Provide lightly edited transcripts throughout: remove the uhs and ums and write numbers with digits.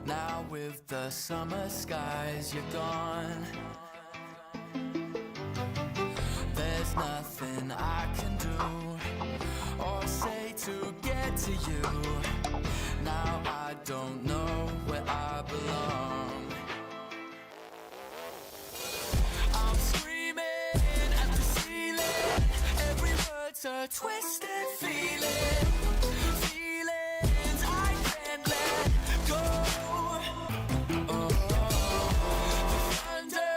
Now with the summer skies, you're gone. There's nothing I can do or say to get to you. Now I don't know where I belong. I'm screaming at the ceiling. Every word's a twisted feeling. Feelings I can't let go. Oh, the thunder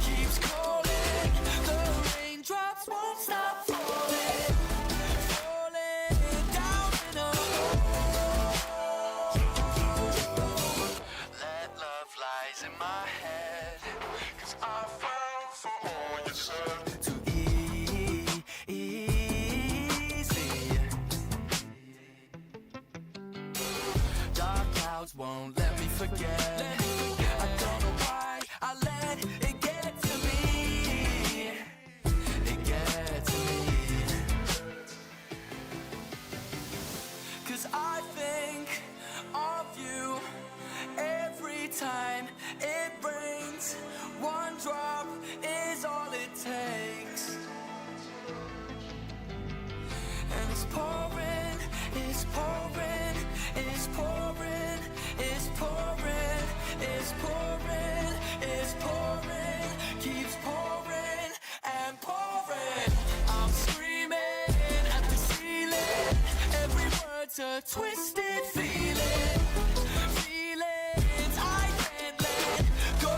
keeps calling. The raindrops won't stop falling. Falling down in a hole. That love lies in my head. 'Cause I fell for all you said. Too easy. Dark clouds won't let me forget. I don't know why I let it get to me. It gets to me. 'Cause I think of you every time it rains. One drop is all it takes. And it's pouring, it's pouring, it's pouring, it's pouring, it's pouring, it's pouring, keeps pouring and pouring. I'm screaming at the ceiling. Every word's a twisted feeling. Feelings I can't let go.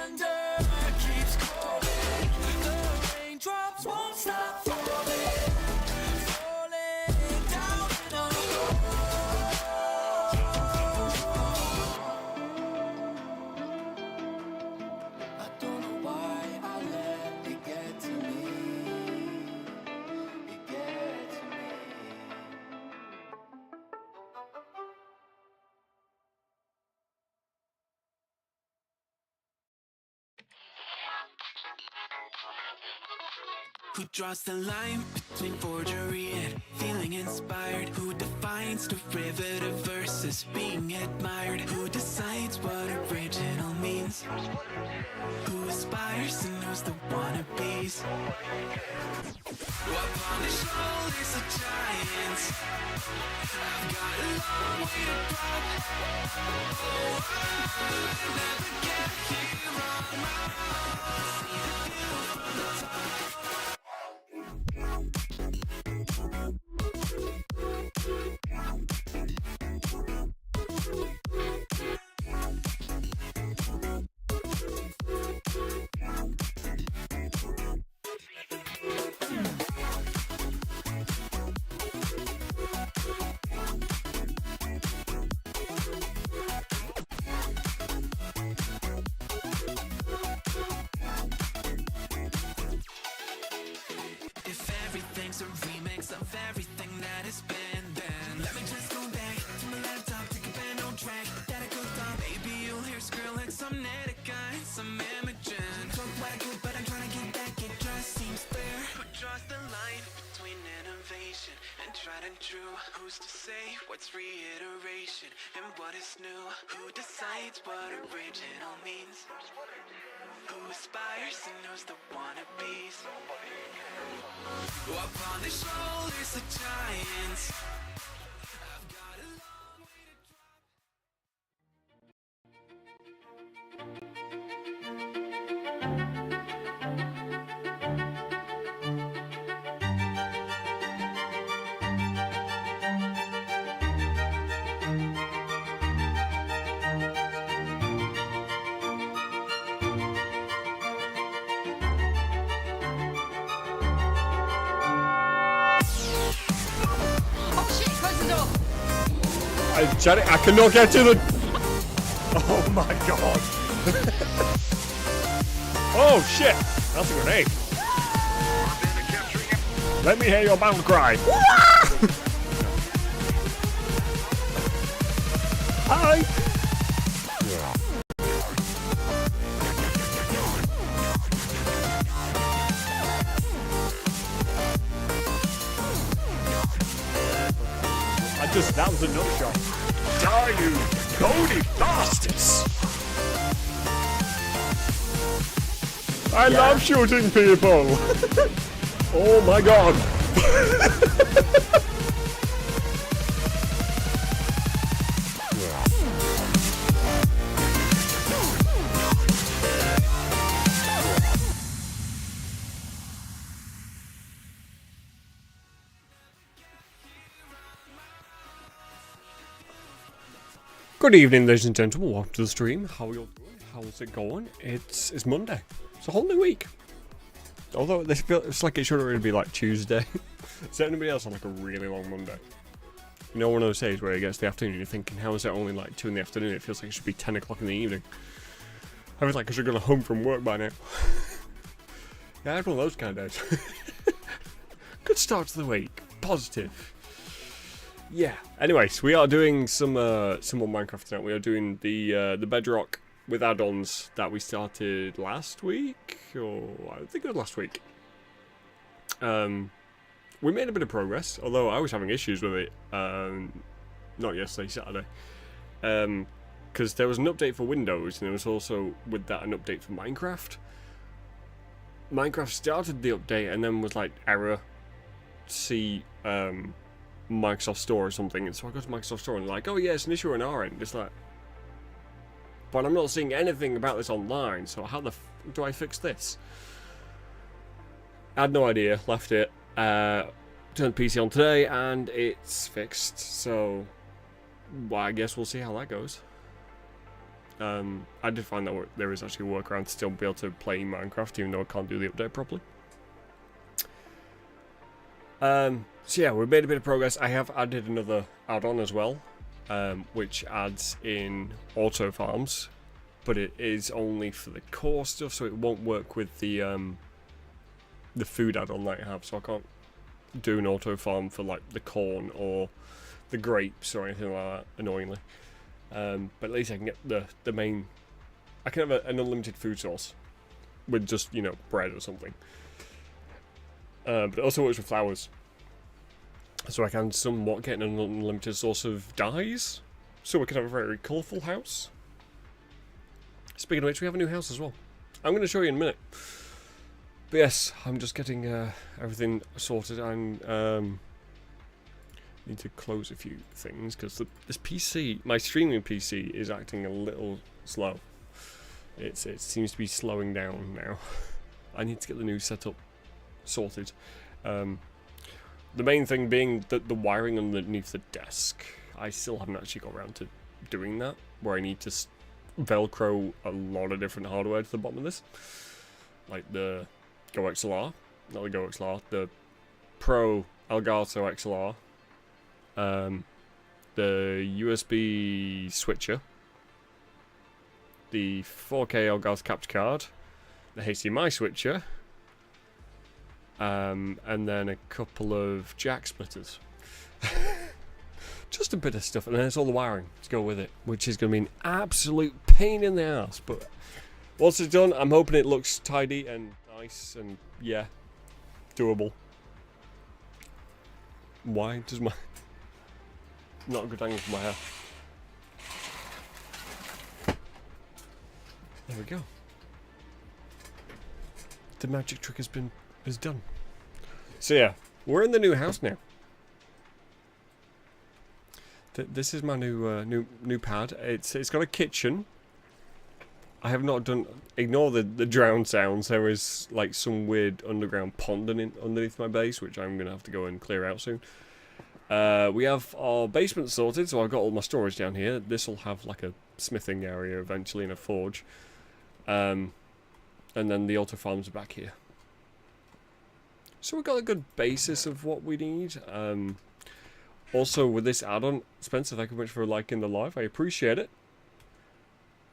And the thunder keeps calling. The raindrops won't stop falling. Falling down in a hole. I don't know why I let it get to me. It gets to me. Who draws the line between forgery and feeling inspired? Who defines derivative versus being admired? Who decides what original means? Who aspires and knows the wannabes? Upon the shoulders of giants, I've got a long way to drop. I'll never get here on my own. See the view from the top. If everything's a remix of everything that has been, then let me just go back to my laptop, take a band on track that I could thought. Maybe you'll hear Skrillex, some Netica, some Imogen. Talk what I do, but I'm trying to get back, it just seems fair. Who draws the line between innovation and tried and true? Who's to say what's reiteration and what is new? Who decides what original means? Who aspires and knows the wannabes? Upon the shoulders of giants, I've got a long way to drop. I cannot get to the. Oh my god. Oh shit. That's a grenade. Let me hear your battle cry. Hi. was a nut shot. Die, you Cody bastards! I love shooting people! Oh my god! Good evening, ladies and gentlemen. Welcome to the stream. How are you all doing? How's it going? It's Monday. It's a whole new week. Although it's like it should already be like Tuesday. Is there anybody else on like a really long Monday? You know, one of those days where it gets the afternoon, you're thinking, how is it only like 2 in the afternoon? It feels like it should be 10 o'clock in the evening. I was like, I should have gone home from work by now. Yeah, I had one of those kind of days. Good start to the week. Positive. Yeah. Anyways, we are doing some more Minecraft tonight. We are doing the Bedrock with add-ons that we started last week, or I think it was last week. We made a bit of progress, although I was having issues with it. Not yesterday, Saturday, because there was an update for Windows, and there was also with that an update for Minecraft. Minecraft started the update and then was like error. See. Microsoft Store or something, and so I go to Microsoft Store and like, oh yeah, it's an issue on our end. It's like, but I'm not seeing anything about this online, so how the f do I fix this? I had no idea, left it, turned the PC on today, and it's fixed, so well, I guess we'll see how that goes. I did find that there is actually a workaround to still be able to play Minecraft, even though I can't do the update properly. So yeah, we've made a bit of progress. I have added another add-on as well, which adds in auto farms, but it is only for the core stuff, so it won't work with the food add-on that I have. So I can't do an auto farm for like the corn or the grapes or anything like that, annoyingly. But at least I can get the main. I can have an unlimited food source with just, you know, bread or something. But it also works with flowers. So I can somewhat get an unlimited source of dyes. So we can have a very colourful house. Speaking of which, we have a new house as well. I'm going to show you in a minute. But yes, I'm just getting everything sorted. And need to close a few things because this PC, my streaming PC, is acting a little slow. It seems to be slowing down now. I need to get the new setup sorted. The main thing being that the wiring underneath the desk, I still haven't actually got around to doing that, where I need to velcro a lot of different hardware to the bottom of this. Like the Go XLR, not the Go XLR, the Pro Elgato XLR, the USB switcher, the 4K Elgato capture card, the HDMI switcher, and then a couple of jack splitters. Just a bit of stuff, and then it's all the wiring to go with it, which is going to be an absolute pain in the ass. But once it's done, I'm hoping it looks tidy and nice and, yeah, doable. Why does my... Not a good angle for my hair. There we go. The magic trick is done. So yeah, we're in the new house now. This is my new pad. It's got a kitchen. I have not done. Ignore the drown sounds. There is like some weird underground pond underneath my base, which I'm gonna have to go and clear out soon. We have our basement sorted, so I've got all my storage down here. This will have like a smithing area eventually and a forge. And then the auto farms are back here. So we've got a good basis of what we need. Also, with this add-on, Spencer, thank you very much for liking the live. I appreciate it.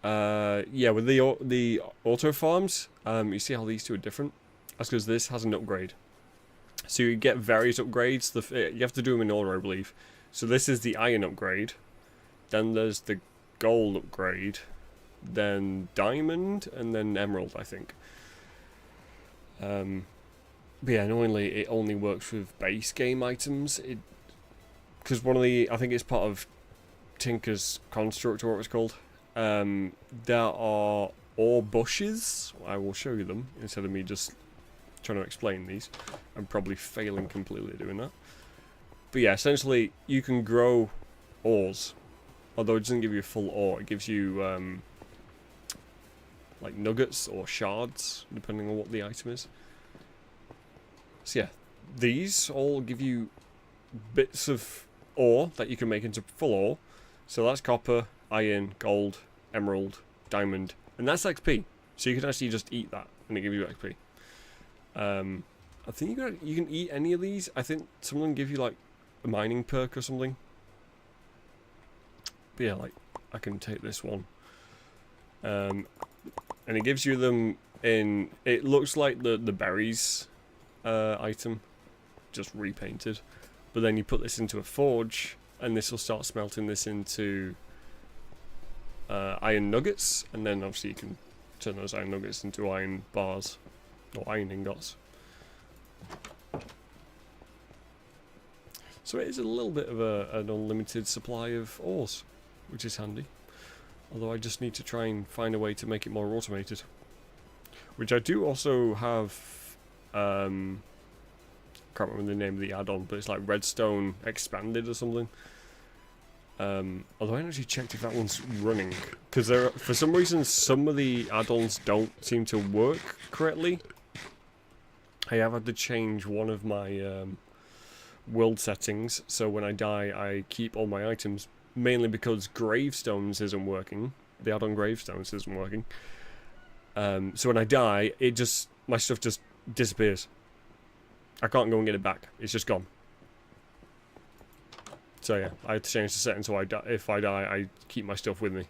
Yeah, with the auto farms, you see how these two are different? That's because this has an upgrade. So you get various upgrades. You have to do them in order, I believe. So this is the iron upgrade. Then there's the gold upgrade. Then diamond, and then emerald, I think. But yeah, annoyingly, it only works with base game items. because one of the, I think it's part of Tinker's Construct, or what it's called. There are ore bushes. I will show you them instead of me just trying to explain these. I'm probably failing completely doing that. But yeah, essentially you can grow ores, although it doesn't give you a full ore. It gives you like nuggets or shards, depending on what the item is. So yeah, these all give you bits of ore that you can make into full ore. So that's copper, iron, gold, emerald, diamond, and that's XP. So you can actually just eat that, and it gives you XP. I think you can eat any of these. I think some of them give you like a mining perk or something. But yeah, like I can take this one, and it gives you them in. It looks like the berries item, just repainted. But then you put this into a forge, and this will start smelting this into iron nuggets, and then obviously you can turn those iron nuggets into iron bars or iron ingots. So it is a little bit of an unlimited supply of ores, which is handy. Although I just need to try and find a way to make it more automated. Which I do also have, can't remember the name of the add-on, but it's like Redstone Expanded or something. Although I haven't actually checked if that one's running. Because for some reason, some of the add-ons don't seem to work correctly. I have had to change one of my world settings, so when I die I keep all my items, mainly because Gravestones isn't working. The add-on Gravestones isn't working. So when I die, my stuff just disappears. I can't go and get it back. It's just gone. So yeah, I had to change the setting so if I die, I keep my stuff with me.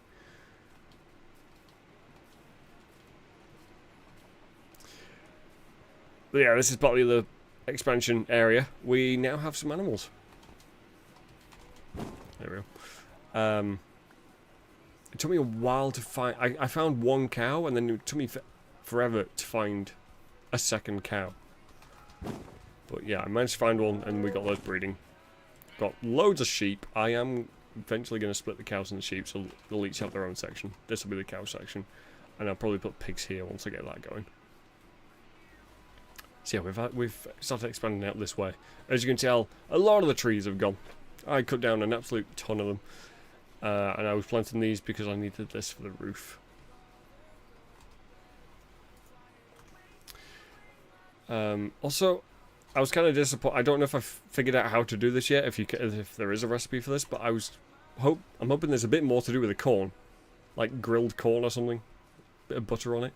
But yeah, this is partly the expansion area. We now have some animals. There we go. It took me a while to find... I found one cow, and then it took me forever to find a second cow. But yeah, I managed to find one, and we got those breeding. Got loads of sheep. I am eventually going to split the cows and the sheep, so they'll each have their own section. This will be the cow section. And I'll probably put pigs here once I get that going. So yeah, we've started expanding out this way. As you can tell, a lot of the trees have gone. I cut down an absolute ton of them. And I was planting these because I needed this for the roof. Also, I was kind of disappointed. I don't know if I've figured out how to do this yet, if there is a recipe for this, but I'm hoping there's a bit more to do with the corn. Like grilled corn or something. Bit of butter on it.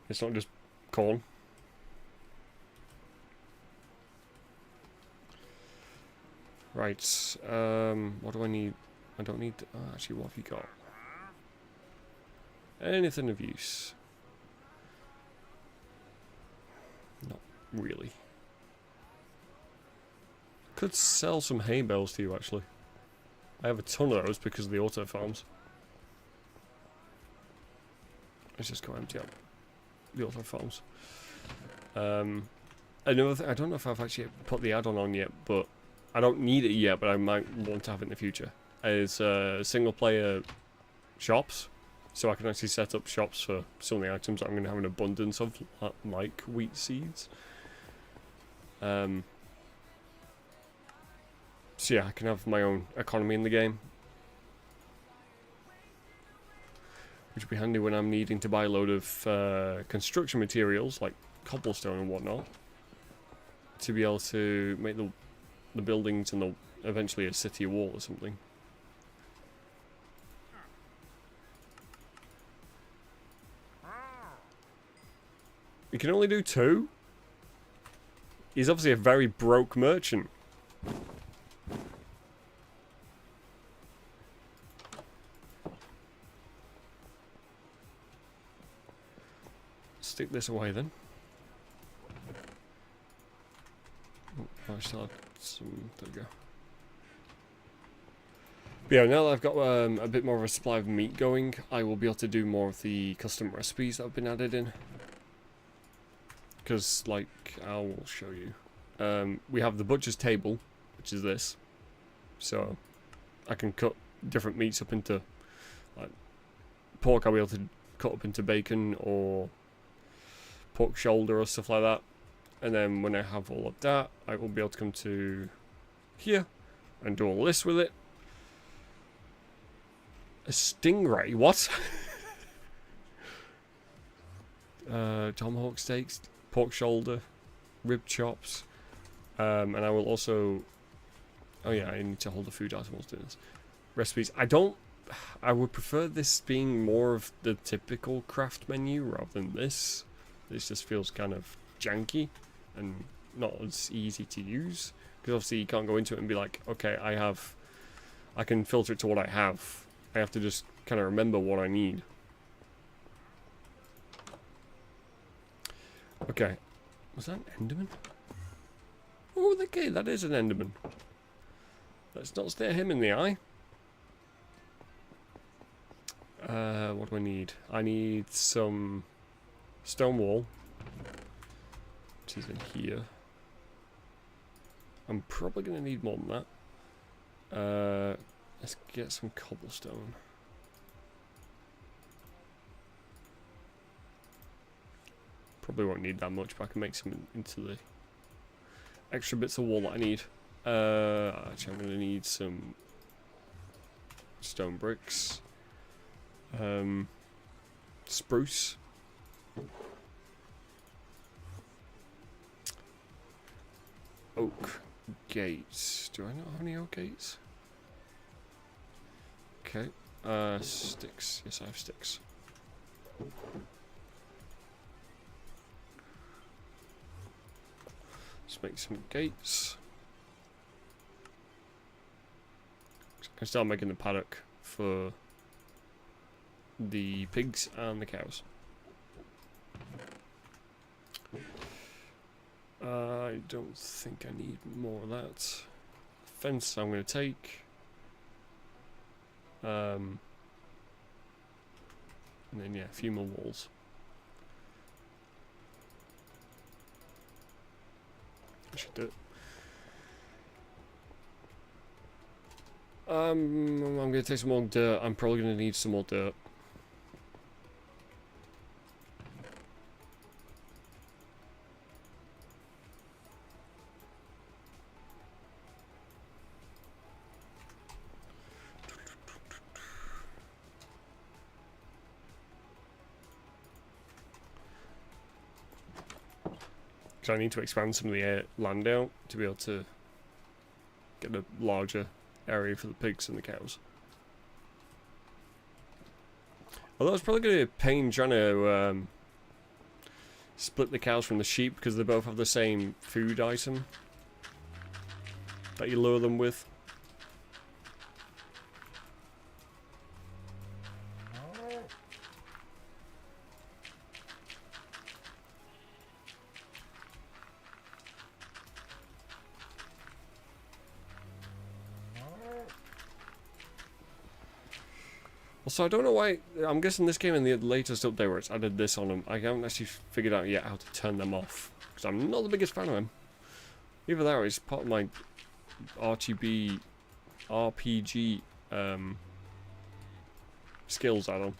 It's not just corn. Right, what do I need? I don't need... actually, what have you got? Anything of use? Not really. Could sell some hay bales to you, actually. I have a ton of those because of the auto farms. Let's just go empty out the auto farms. Another thing, I don't know if I've actually put the add-on on yet, but I don't need it yet, but I might want to have it in the future. Is single-player shops, so I can actually set up shops for some of the items that I'm going to have an abundance of, like wheat seeds. So yeah, I can have my own economy in the game, which would be handy when I'm needing to buy a load of construction materials like cobblestone and whatnot to be able to make the buildings and eventually a city wall or something. You can only do 2? He's obviously a very broke merchant. Stick this away then. Oh, I still had some... There we go. But yeah, now that I've got a bit more of a supply of meat going, I will be able to do more of the custom recipes that have been added in. Because, like, I will show you. We have the butcher's table, which is this. So I can cut different meats up into, like, pork I'll be able to cut up into bacon or pork shoulder or stuff like that. And then when I have all of that, I will be able to come to here and do all this with it. A stingray? What? Tomahawk steaks, pork shoulder, rib chops. And I will also... Oh yeah, I need to hold the food item whilst doing this. Recipes. I would prefer this being more of the typical craft menu rather than this. This just feels kind of janky and not as easy to use. Because obviously you can't go into it and be like, okay, I can filter it to what I have. I have to just kind of remember what I need. Okay. Was that an Enderman? Oh, okay, that is an Enderman. Let's not stare him in the eye. What do I need? I need some stone wool. Which is in here. I'm probably going to need more than that. Let's get some cobblestone. Probably won't need that much, but I can make some into the extra bits of wool that I need. Actually, I'm going to need some stone bricks. Spruce. Oak gates. Do I not have any oak gates? Okay. Sticks. Yes, I have sticks. Let's make some gates. I can start making the paddock for the pigs and the cows. I don't think I need more of that. Fence I'm going to take. And then yeah, a few more walls. I should do it. I'm going to take some more dirt. I'm probably going to need some more dirt. So I need to expand some of the land out to be able to get a larger area for the pigs and the cows. Although it's probably going to be a pain trying to split the cows from the sheep because they both have the same food item that you lure them with. So I don't know why, I'm guessing this game in the latest update where it's added this on them, I haven't actually figured out yet how to turn them off. Because I'm not the biggest fan of them. Either that or it's part of my RPG skills add-on.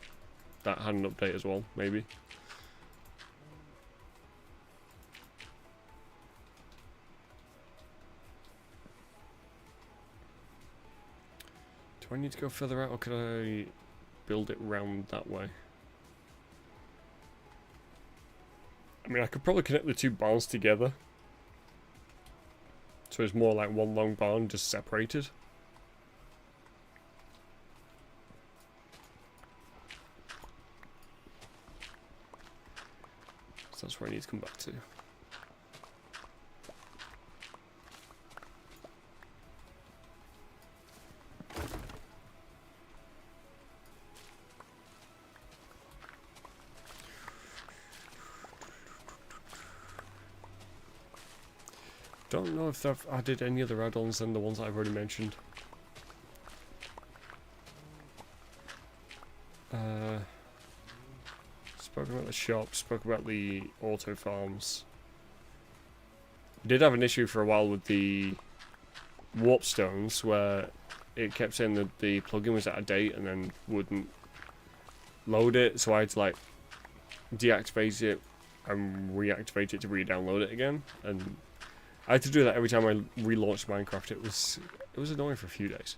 That had an update as well, maybe. Do I need to go further out or could I build it round that way? I mean, I could probably connect the two barns together. So it's more like one long barn just separated. So that's where I need to come back to. Don't know if they've added any other add-ons than the ones I've already mentioned. Spoke about the shop, spoke about the auto farms. Did have an issue for a while with the warp stones where it kept saying that the plugin was out of date and then wouldn't load it, so I had to like deactivate it and reactivate it to re-download it again, and I had to do that every time I relaunched Minecraft. It was annoying for a few days,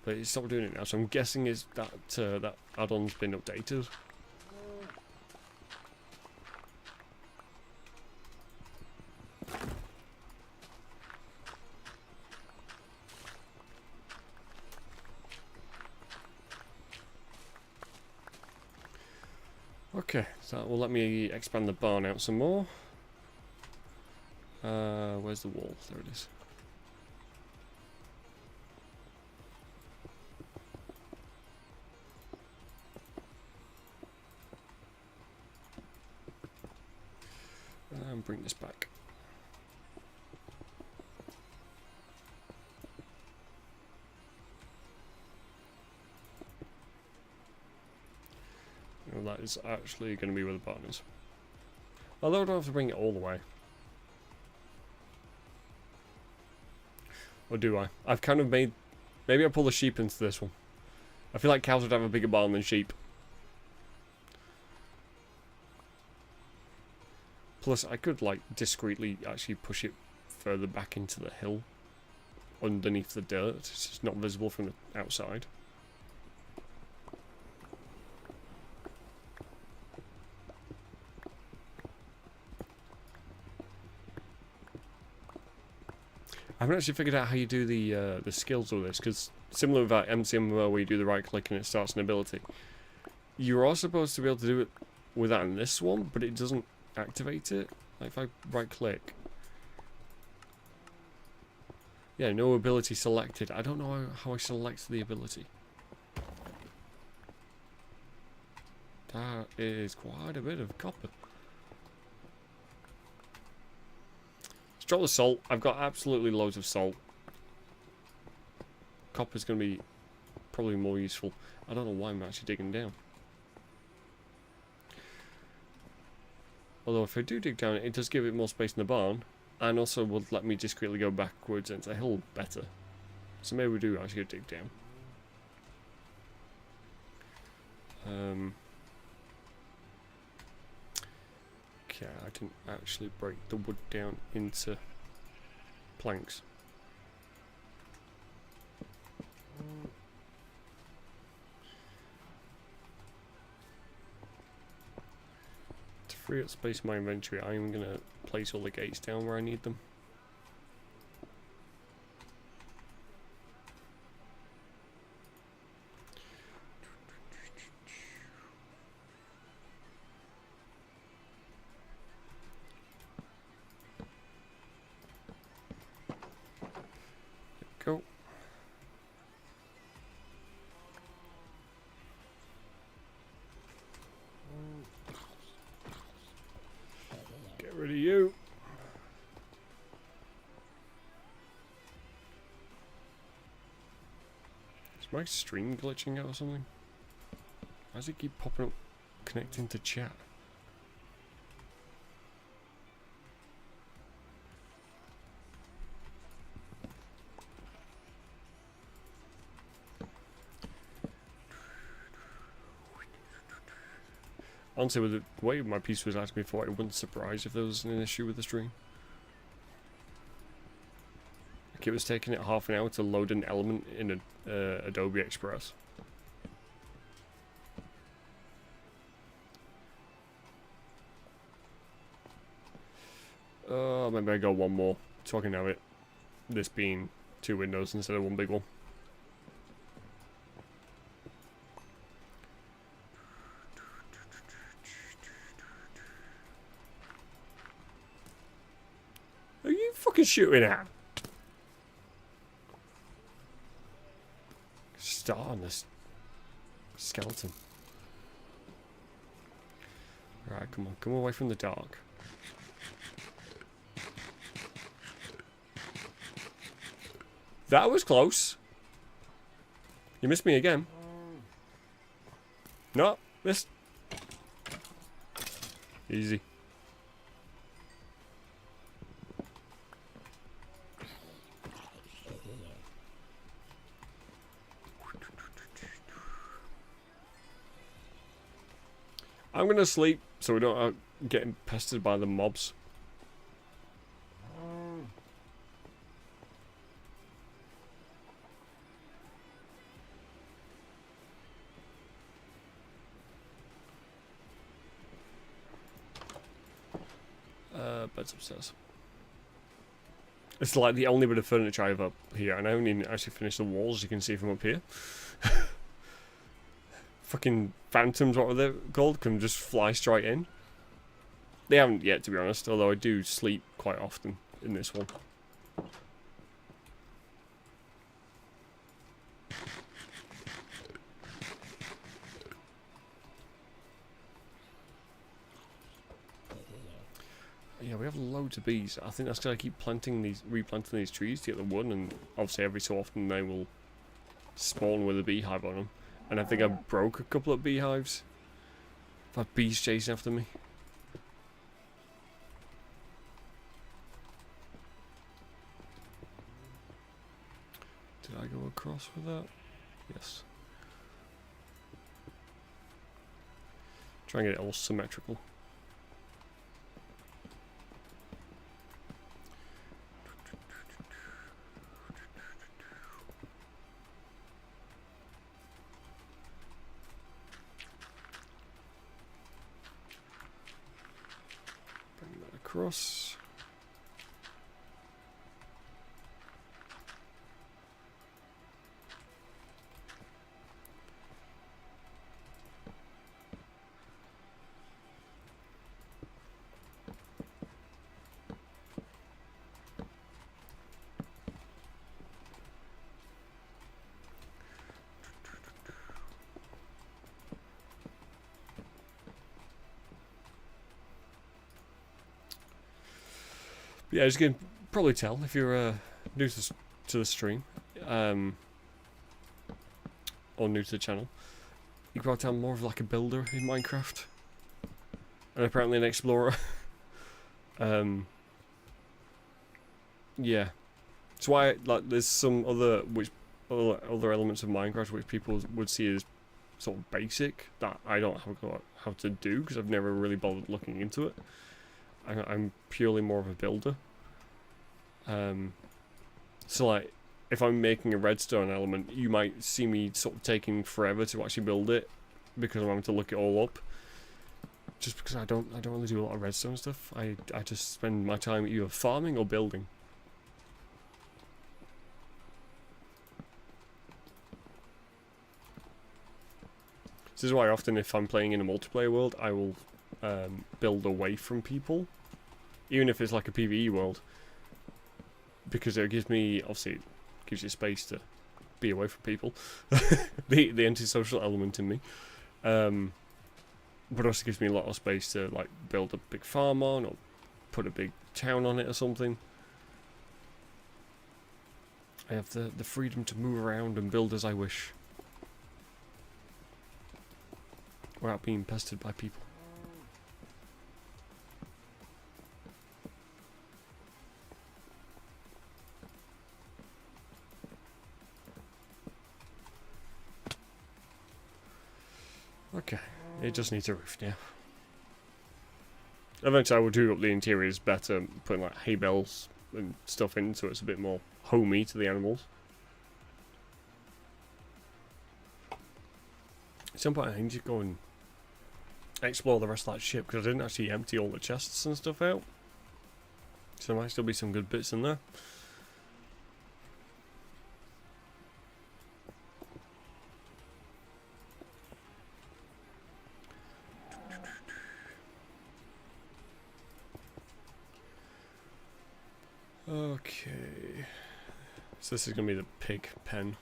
but it stopped doing it now, so I'm guessing it's that that add-on's been updated. Okay, so that will let me expand the barn out some more. Where's the wall? There it is. And bring this back. And that is actually going to be where the barn is. Although I don't have to bring it all the way. Or do I? I've kind of made... Maybe I pull the sheep into this one. I feel like cows would have a bigger barn than sheep. Plus, I could, like, discreetly actually push it further back into the hill. Underneath the dirt. It's just not visible from the outside. I haven't actually figured out how you do the skills of this, because similar with that MCMMO where you do the right click and it starts an ability, you are supposed to be able to do it with that in this one, but it doesn't activate it. Like if I right click, yeah, no ability selected. I don't know how I select the ability. That is quite a bit of copper. Drop the salt. I've got absolutely loads of salt. Copper's going to be probably more useful. I don't know why I'm actually digging down. Although if I do dig down, it does give it more space in the barn. And also would let me discreetly go backwards into the hill better. So maybe we do actually dig down. Okay, I didn't actually break the wood down into planks. To free up space in my inventory, I'm going to place all the gates down where I need them. Go. Get rid of you. Is my stream glitching out or something? Why does it keep popping up connecting to chat? Honestly, with the way my piece was asking me for, it wouldn't surprise if there was an issue with the stream. Like it was taking it half an hour to load an element in Adobe Express. Maybe I go one more. Talking of it, this being 2 windows instead of one big one. Are you fucking shooting at? Start on this skeleton. Alright, come on, come away from the dark. That was close. You missed me again. No, missed. Easy. I'm gonna sleep so we don't get pestered by the mobs. Bed's upstairs. It's like the only bit of furniture I have up here, and I haven't actually finished the walls, as you can see from up here. Fucking phantoms, what were they called? Can just fly straight in. They haven't yet, to be honest, although I do sleep quite often in this one. Yeah, we have loads of bees. I think that's because I keep replanting these trees to get the wood, and obviously every so often they will spawn with a beehive on them. And I think I broke a couple of beehives. I've had bees chasing after me. Did I go across with that? Yes. Try and get it all symmetrical. Across. Yeah, as you can probably tell if you're new to the stream, or new to the channel, you can probably tell I'm more of like a builder in Minecraft, and apparently an explorer. Yeah, that's why like there's some other elements of Minecraft which people would see as sort of basic that I don't have a clue how to do because I've never really bothered looking into it. I'm purely more of a builder. So like, if I'm making a redstone element, you might see me sort of taking forever to actually build it because I'm having to look it all up. Just because I don't really do a lot of redstone stuff. I just spend my time either farming or building. This is why often if I'm playing in a multiplayer world, I will build away from people. Even if it's like a PvE world, because it gives me, obviously, it gives you space to be away from people. the antisocial element in me, but also gives me a lot of space to like build a big farm on, or put a big town on it or something. I have the freedom to move around and build as I wish, without being pestered by people. Okay, it just needs a roof now. Eventually I will do up the interiors better, putting like hay bales and stuff in so it's a bit more homey to the animals. At some point I need to go and explore the rest of that ship because I didn't actually empty all the chests and stuff out. So there might still be some good bits in there. Okay, so this is going to be the pig pen.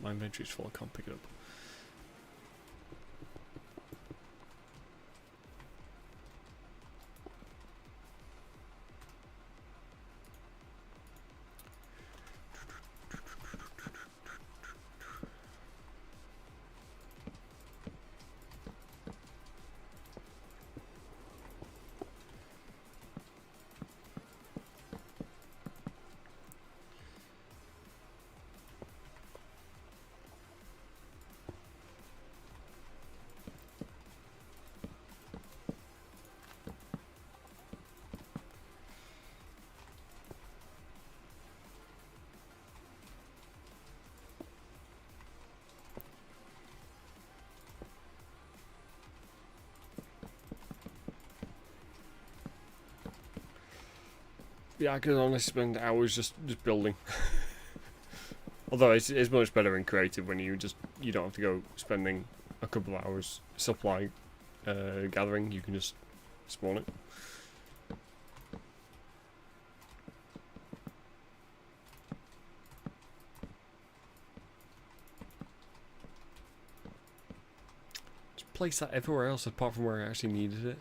My inventory's full, I can't pick it up. Yeah, I could honestly spend hours just building. Although it's much better in creative when you don't have to go spending a couple of hours supply gathering. You can just spawn it. Just place that everywhere else apart from where I actually needed it.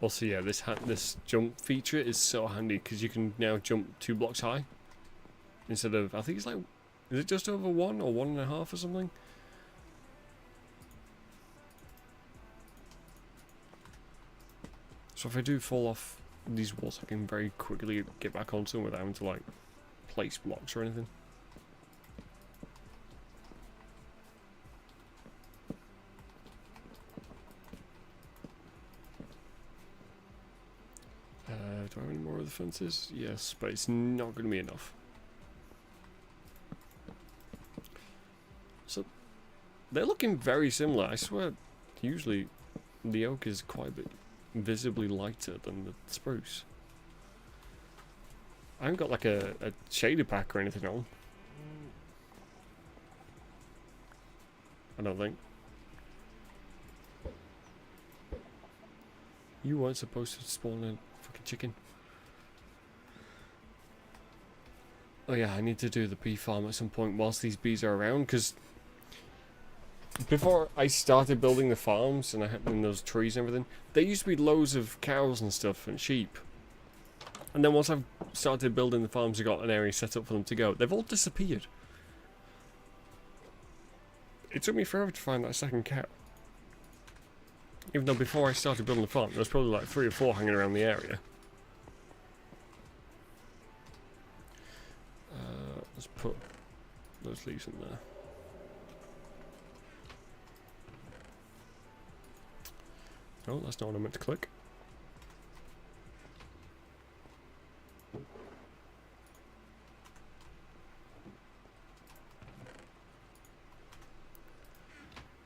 Also, yeah, this jump feature is so handy because you can now jump 2 blocks high instead of, I think it's like, is it just over 1 or 1.5 or something? So if I do fall off these walls, I can very quickly get back onto them without having to like place blocks or anything. Do I have any more of the fences? Yes, but it's not going to be enough. So, they're looking very similar. I swear, usually the oak is quite a bit visibly lighter than the spruce. I haven't got like a shader pack or anything on. I don't think. You weren't supposed to spawn a fucking chicken. Oh yeah, I need to do the bee farm at some point whilst these bees are around, because before I started building the farms and I had those trees and everything, there used to be loads of cows and stuff and sheep. And then once I've started building the farms and got an area set up for them to go, they've all disappeared. It took me forever to find that second cow. Even though before I started building the farm, there was probably like 3 or 4 hanging around the area. Let's put those leaves in there. Oh, that's not what I meant to click.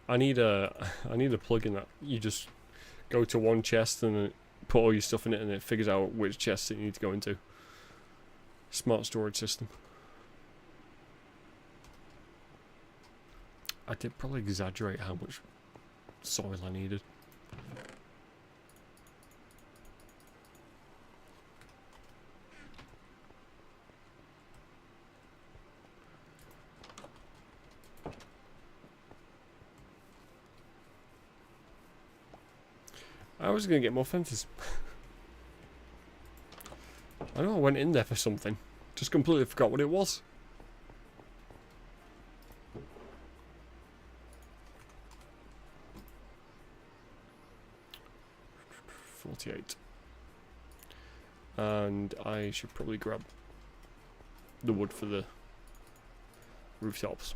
I need a plugin that you just go to one chest and put all your stuff in it, and it figures out which chest you need to go into. Smart storage system. I did probably exaggerate how much soil I needed. I was going to get more fences. I know I went in there for something. Just completely forgot what it was. And I should probably grab the wood for the rooftops.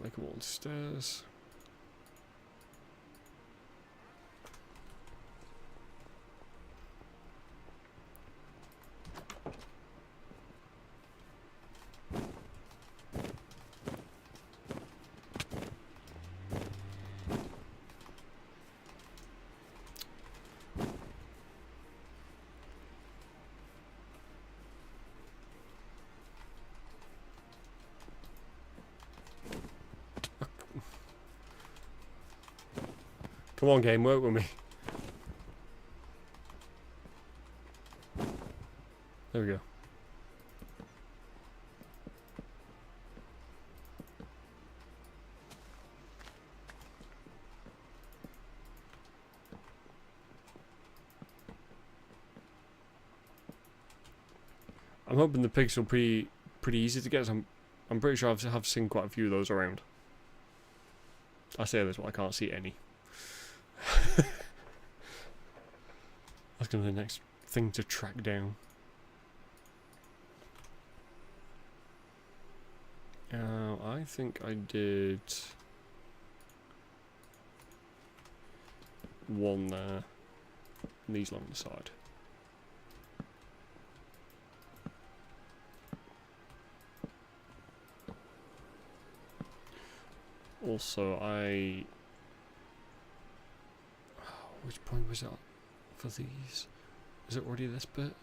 Make a wall and stairs. Come on, game, work with me. There we go. I'm hoping the pigs will be pretty easy to get. I'm pretty sure I've seen quite a few of those around. I say this, but I can't see any. That's gonna be the next thing to track down. I think I did one there, and these along the side. Also, which point was that for these? Is it already this bit?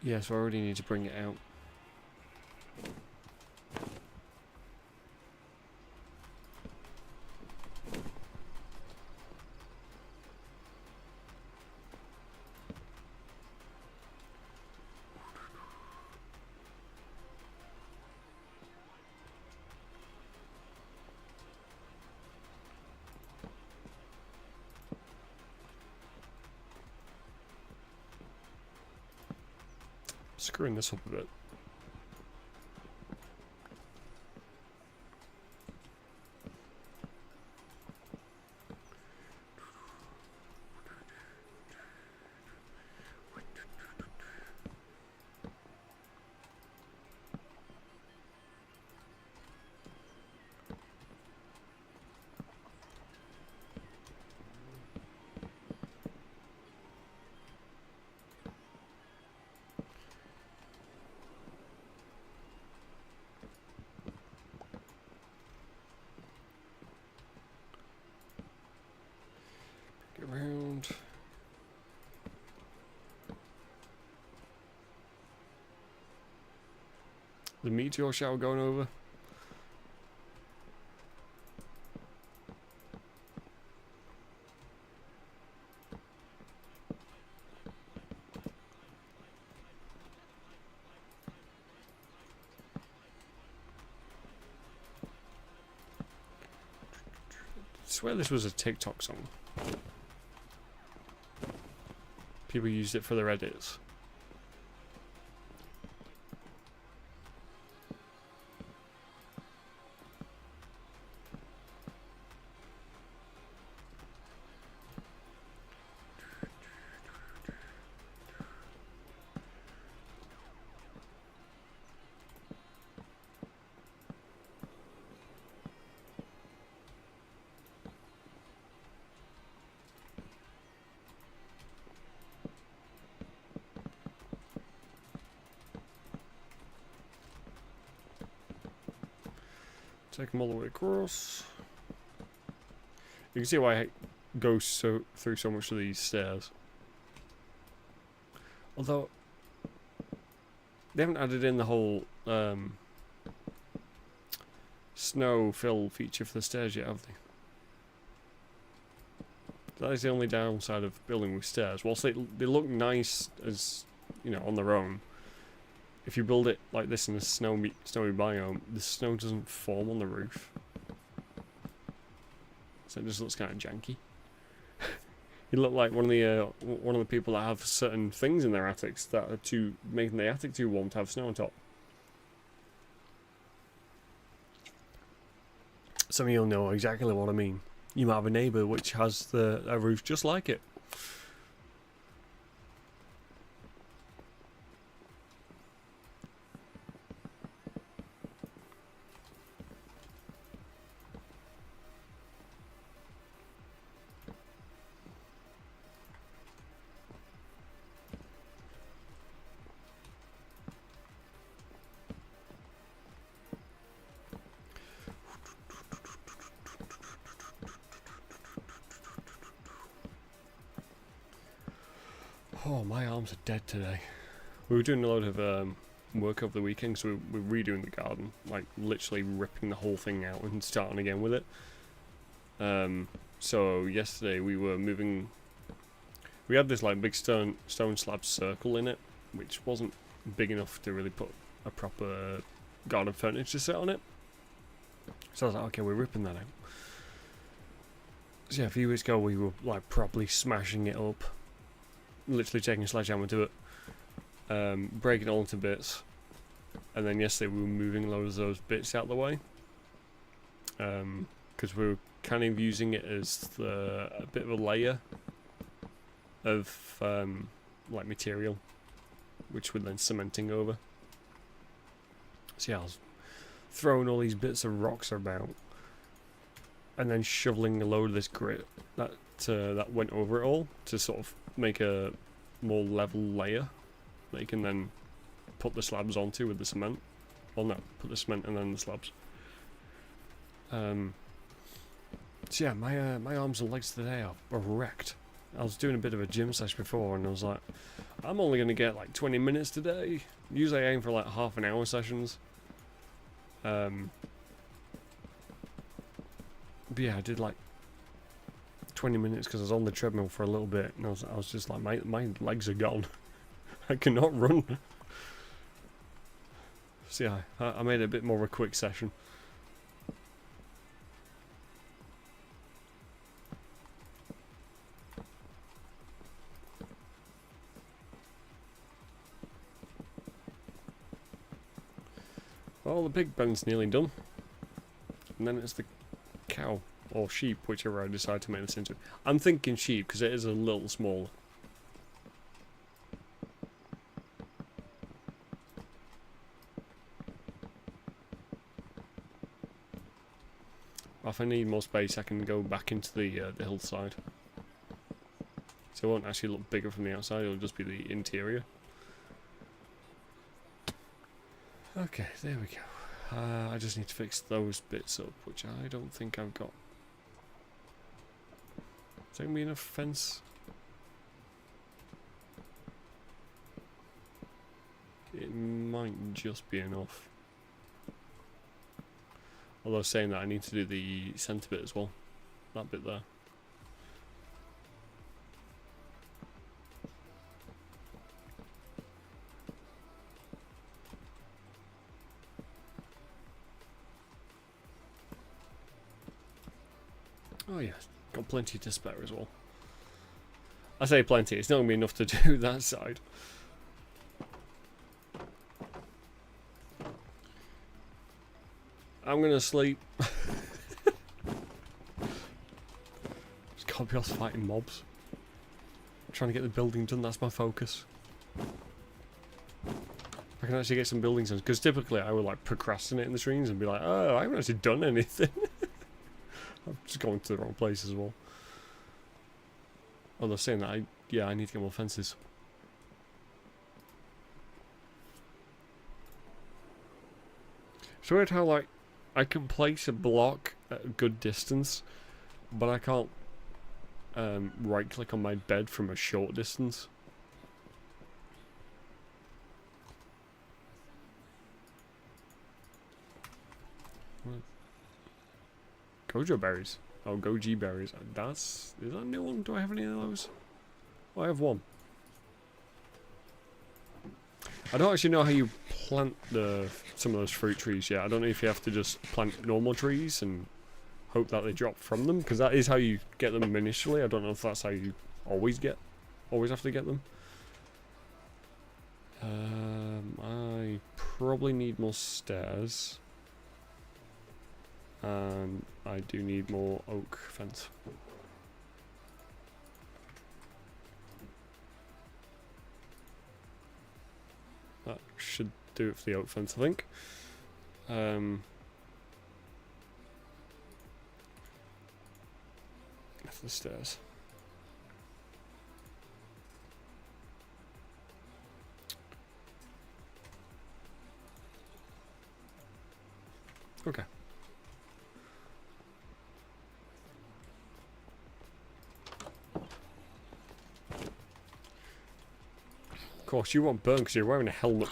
Yeah, so I already need to bring it out. Screwing this up a bit. Get around. The meteor shower going over. I swear this was a TikTok song. People used it for their edits. Take them all the way across. You can see why I go through so much of these stairs. Although they haven't added in the whole snow fill feature for the stairs yet, have they? That is the only downside of building with stairs. Whilst they look nice as, you know, on their own. If you build it like this in a snowy biome, the snow doesn't form on the roof. So it just looks kind of janky. You look like one of the people that have certain things in their attics that are making the attic too warm to have snow on top. Some of you'll know exactly what I mean. You might have a neighbour which has a roof just like it. Oh, my arms are dead today. We were doing a lot of work over the weekend, so we're redoing the garden, like literally ripping the whole thing out and starting again with it. So yesterday we were moving. We had this like big stone slab circle in it, which wasn't big enough to really put a proper garden furniture set on it. So I was like, okay, we're ripping that out. So yeah, a few weeks ago we were like properly smashing it up, literally taking a sledgehammer to it, breaking it all into bits, and then yesterday we were moving loads of those bits out of the way, because we were kind of using it as a bit of a layer of like material, which we're then cementing over. So yeah, I was throwing all these bits of rocks about, and then shoveling a load of this grit that went over it all to sort of make a more level layer that you can then put the slabs onto with the cement. Well, no, put the cement and then the slabs. So yeah, my arms and legs today are wrecked. I was doing a bit of a gym session before, and I was like, I'm only going to get like 20 minutes today. Usually I aim for like half an hour sessions. But yeah, I did like 20 minutes because I was on the treadmill for a little bit, and I was just like, my legs are gone. I cannot run. So yeah, I made it a bit more of a quick session. Well, the pig pen's nearly done. And then it's the cow, or sheep, whichever I decide to make this into. I'm thinking sheep, because it is a little smaller. If I need more space, I can go back into the hillside. So it won't actually look bigger from the outside, it'll just be the interior. Okay, there we go. I just need to fix those bits up, which I don't think I've got. Is there going to be enough fence? It might just be enough. Although saying that, I need to do the centre bit as well. That bit there. Oh yeah, got plenty to spare as well. I say plenty, it's not going to be enough to do that side. I'm going to sleep. Just can't be us fighting mobs. I'm trying to get the building done, that's my focus. I can actually get some buildings done, because typically I would like procrastinate in the streams and be like, oh, I haven't actually done anything. I'm just going to the wrong place as well. Although saying that, I need to get more fences. It's weird how like I can place a block at a good distance, but I can't right click on my bed from a short distance. What? Gojo berries. Oh, goji berries. Is that a new one? Do I have any of those? Oh, I have one. I don't actually know how you plant some of those fruit trees yet. I don't know if you have to just plant normal trees and hope that they drop from them, because that is how you get them initially. I don't know if that's how you always have to get them. I probably need more stairs. And I do need more oak fence. That should do it for the oak fence, I think. That's the stairs. Okay. Of course, you won't burn because you're wearing a helmet.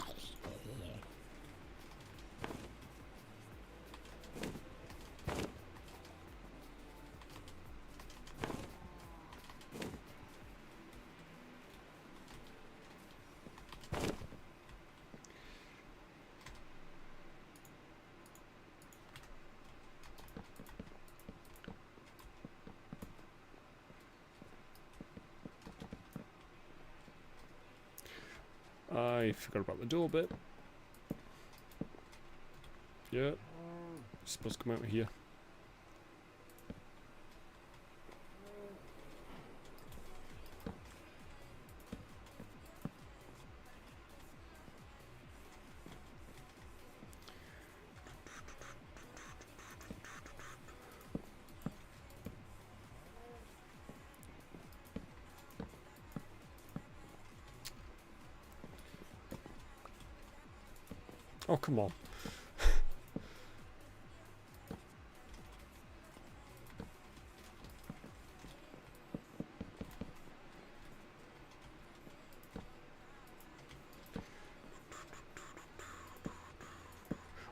I forgot about the door bit. Yeah. It's supposed to come out here. Oh, come on.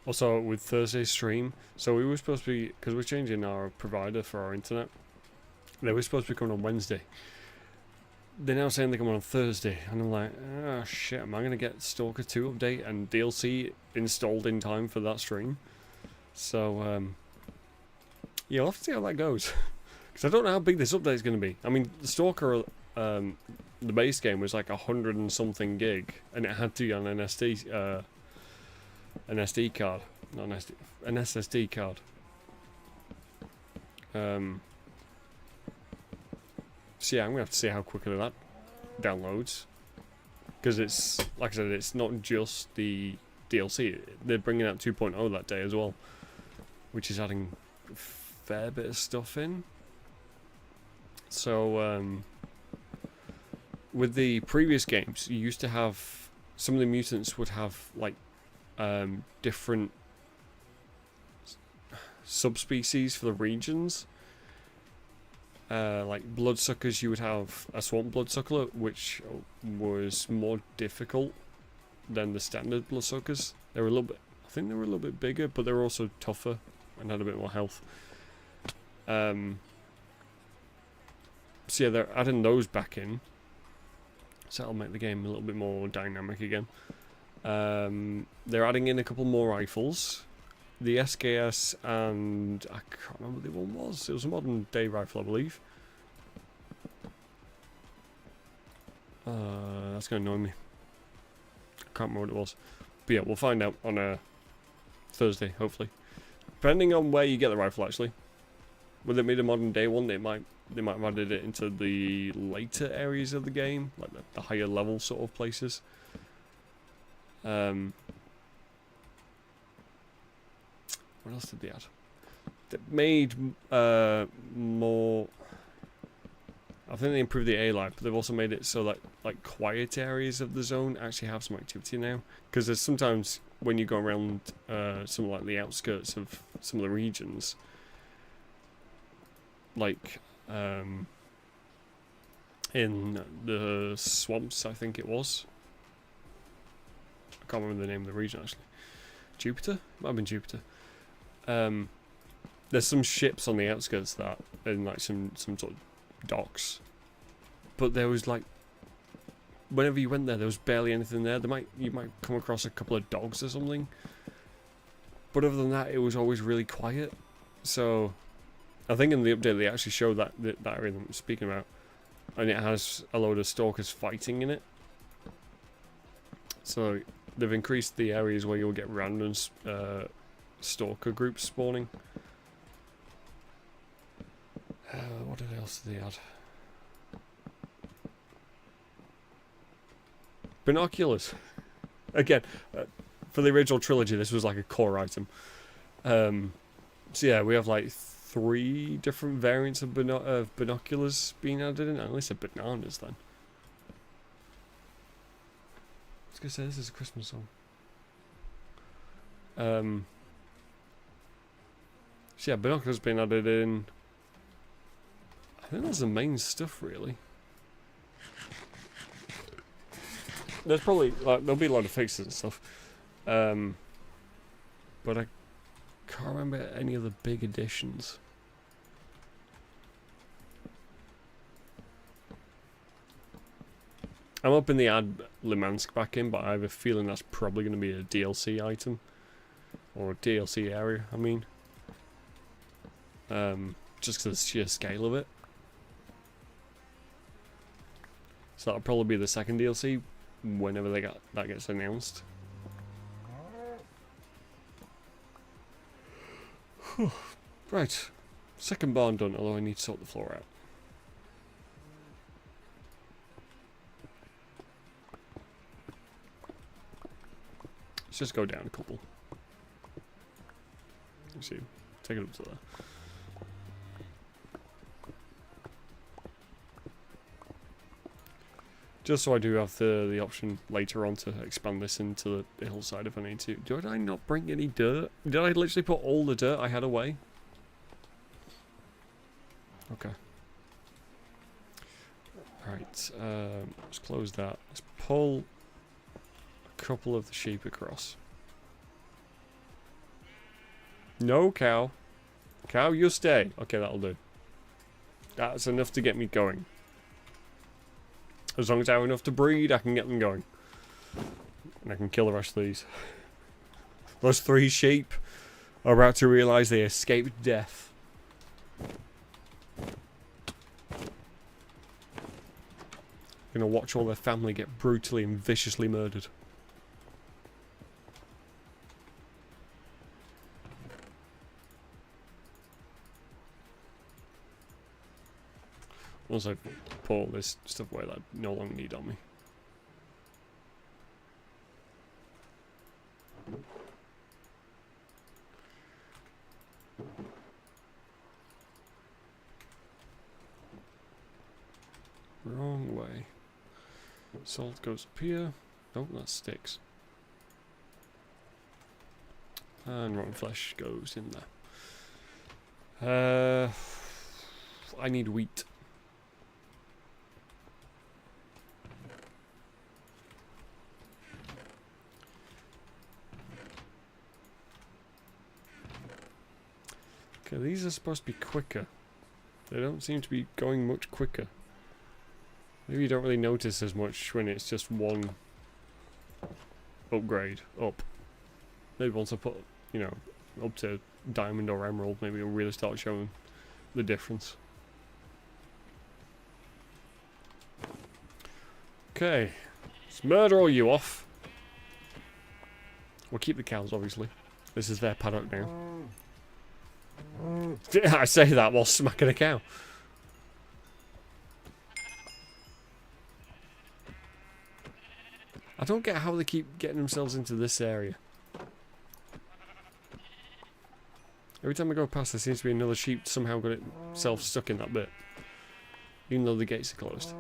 Also, with Thursday's stream, so we were supposed to be, because we're changing our provider for our internet, they were supposed to be coming on Wednesday. They're now saying they're coming on Thursday, and I'm like, oh shit, am I going to get Stalker 2 update and DLC installed in time for that stream? So, yeah, we'll have to see how that goes. Because I don't know how big this update is going to be. I mean, the Stalker, the base game was like 100 and something gig, and it had to be on an SD card, not an SD, an SSD card. So yeah, I'm gonna have to see how quickly that downloads, because it's, like I said, it's not just the DLC. They're bringing out 2.0 that day as well, which is adding a fair bit of stuff in. So with the previous games, you used to have, some of the mutants would have like different subspecies for the regions. Like bloodsuckers, you would have a swamp bloodsucker, which was more difficult than the standard bloodsuckers. They were a little bit, I think they were a little bit bigger, but they were also tougher and had a bit more health. So yeah, they're adding those back in, so that'll make the game a little bit more dynamic again. They're adding in a couple more rifles. The SKS, and I can't remember what the one was. It was a modern day rifle, I believe. That's going to annoy me. I can't remember what it was. But yeah, we'll find out on Thursday, hopefully. Depending on where you get the rifle, actually. With it being a modern day one, they might have added it into the later areas of the game, like the higher level sort of places. What else did they add? They made more. I think they improved the A-Light, but they've also made it so that like quiet areas of the zone actually have some activity now. Because there's sometimes when you go around some like the outskirts of some of the regions, like in the swamps, I think it was. I can't remember the name of the region actually. Jupiter? Might have been Jupiter. There's some ships on the outskirts of that, and like some sort of docks, but there was like, whenever you went there was barely anything there. You might come across a couple of dogs or something, but other than that it was always really quiet. So I think in the update they actually showed that area that I'm speaking about, and it has a load of stalkers fighting in it. So they've increased the areas where you'll get random stalker groups spawning. What else did they add? Binoculars. Again, for the original trilogy, this was like a core item. So yeah, we have like 3 different variants of binoculars being added in. At least they're bananas then. I was gonna say this is a Christmas song. So yeah, binoculars being added in. I think that's the main stuff, really. There's probably there'll be a lot of fixes and stuff, but I can't remember any of the big additions. I'm hoping they add Limansk back in, but I have a feeling that's probably going to be a DLC item, or a DLC area. I mean, just because of the sheer scale of it. So that'll probably be the second DLC, whenever that gets announced. Right, second barn done, although I need to sort the floor out. Let's just go down a couple. Let's see, take it up to there. Just so I do have the option later on to expand this into the hillside if I need to. Did I not bring any dirt? Did I literally put all the dirt I had away? Okay. Right, let's close that. Let's pull a couple of the sheep across. No, cow. Cow, you stay. Okay, that'll do. That's enough to get me going. As long as I have enough to breed, I can get them going. And I can kill the rest of these. Those 3 sheep are about to realise they escaped death. Gonna watch all their family get brutally and viciously murdered. Once I put all this stuff away that I no longer need on me. Wrong way. Salt goes up here. Nope, that sticks. And rotten flesh goes in there. I need wheat. Okay, these are supposed to be quicker. They don't seem to be going much quicker. Maybe you don't really notice as much when it's just one upgrade up. Maybe once I put, you know, up to diamond or emerald, maybe it'll really start showing the difference. Okay, let's murder all you off. We'll keep the cows, obviously. This is their paddock now. I say that while smacking a cow. I don't get how they keep getting themselves into this area. Every time I go past, there seems to be another sheep somehow got itself stuck in that bit. Even though the gates are closed.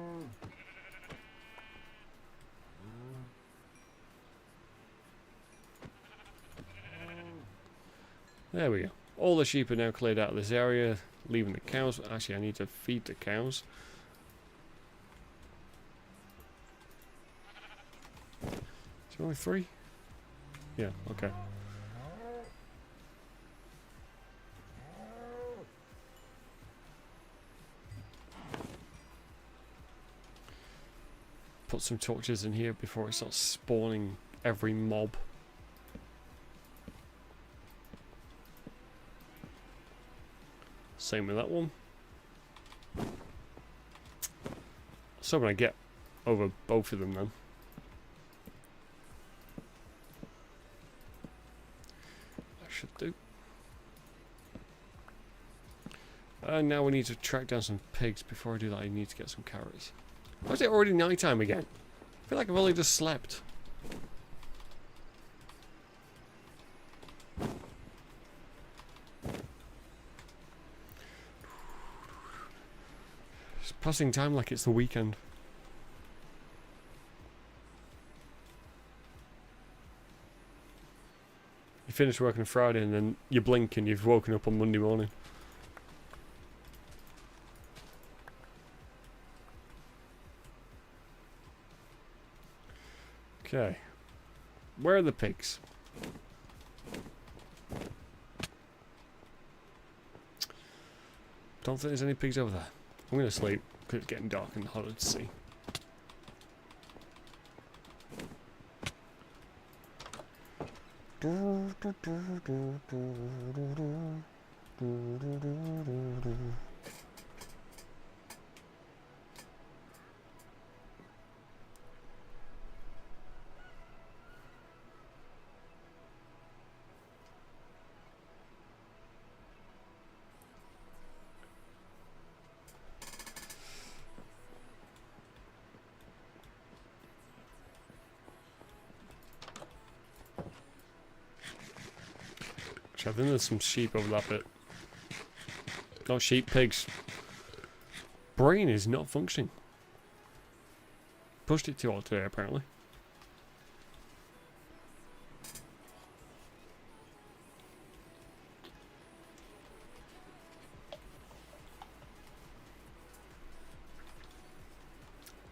There we go. All the sheep are now cleared out of this area, leaving the cows. Actually, I need to feed the cows. Is there only 3? Yeah, okay. Put some torches in here before it starts spawning every mob. Same with that one. So when I get over both of them then. That should do. And now we need to track down some pigs. Before I do that, I need to get some carrots. Why is it already night time again? I feel like I've only just slept. It's passing time like it's the weekend. You finish work on Friday and then you blink and you've woken up on Monday morning. Okay. Where are the pigs? Don't think there's any pigs over there. I'm gonna sleep because it's getting dark and harder to see. Actually, I think there's some sheep over that bit. Not sheep, pigs. Brain is not functioning. Pushed it too hard today, apparently.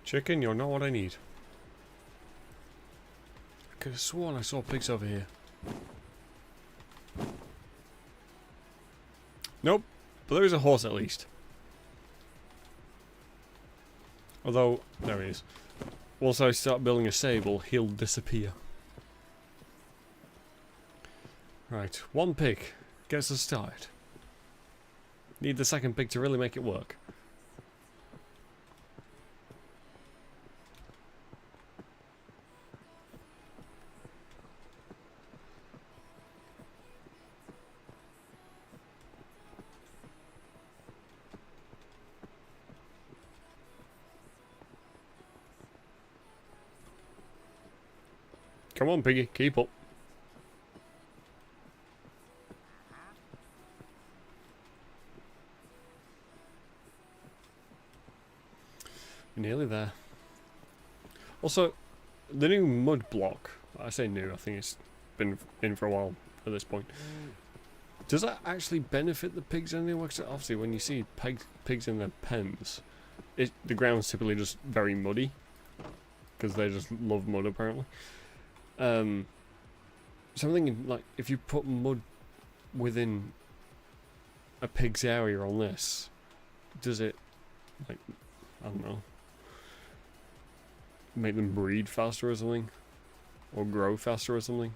Chicken, you're not what I need. I could have sworn I saw pigs over here. Nope, but there is a horse at least. Although, there he is. Once I start building a stable, he'll disappear. Right, one pig gets us started. Need the second pig to really make it work. Come on, piggy, keep up. We're nearly there. Also, the new mud block, I say new, I think it's been in for a while at this point. Does that actually benefit the pigs in there? Because obviously when you see pigs in their pens, the ground's typically just very muddy. Because they just love mud apparently. So I'm thinking, like, if you put mud within a pig's area on this, does it, like, I don't know, make them breed faster or something? Or grow faster or something?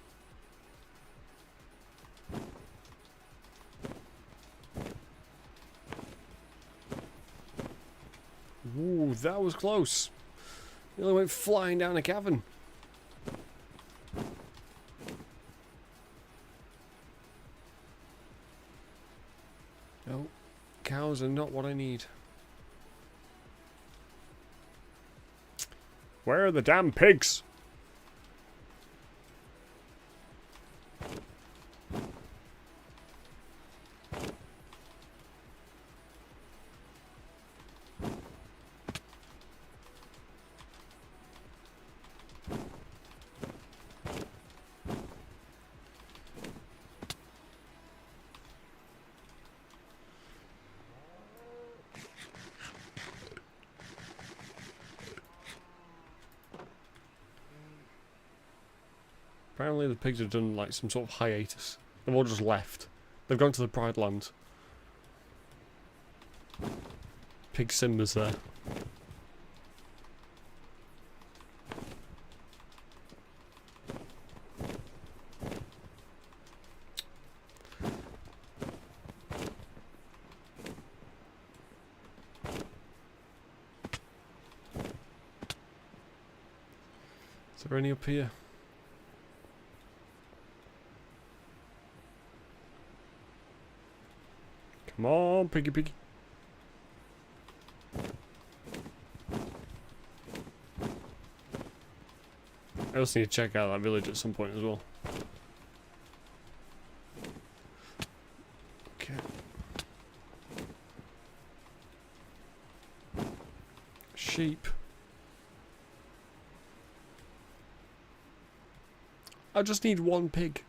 Ooh, that was close. Nearly went flying down a cavern. No, cows are not what I need. Where are the damn pigs? Apparently the pigs have done like some sort of hiatus. They've all just left. They've gone to the Pride Land. Pig Simba's there. Is there any up here? Come on, piggy piggy. I also need to check out that village at some point as well. Okay. Sheep. I just need one pig.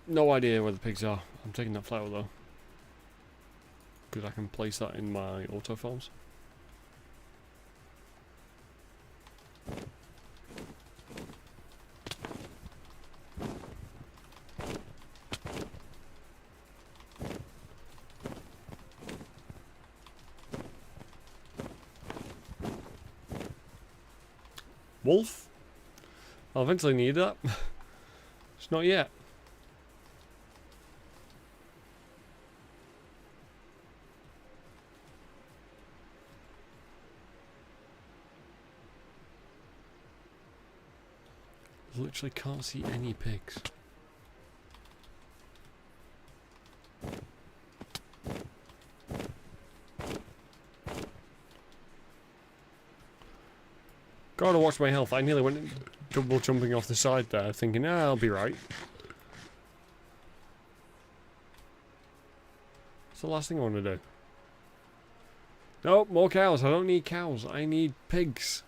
No idea where the pigs are. I'm taking that flower though, because I can place that in my auto farms. Wolf? I'll eventually need that. It's not yet. Literally can't see any pigs. Gotta watch my health. I nearly went double jumping off the side there, thinking, ah, I'll be right. It's the last thing I want to do. Nope, more cows. I don't need cows. I need pigs.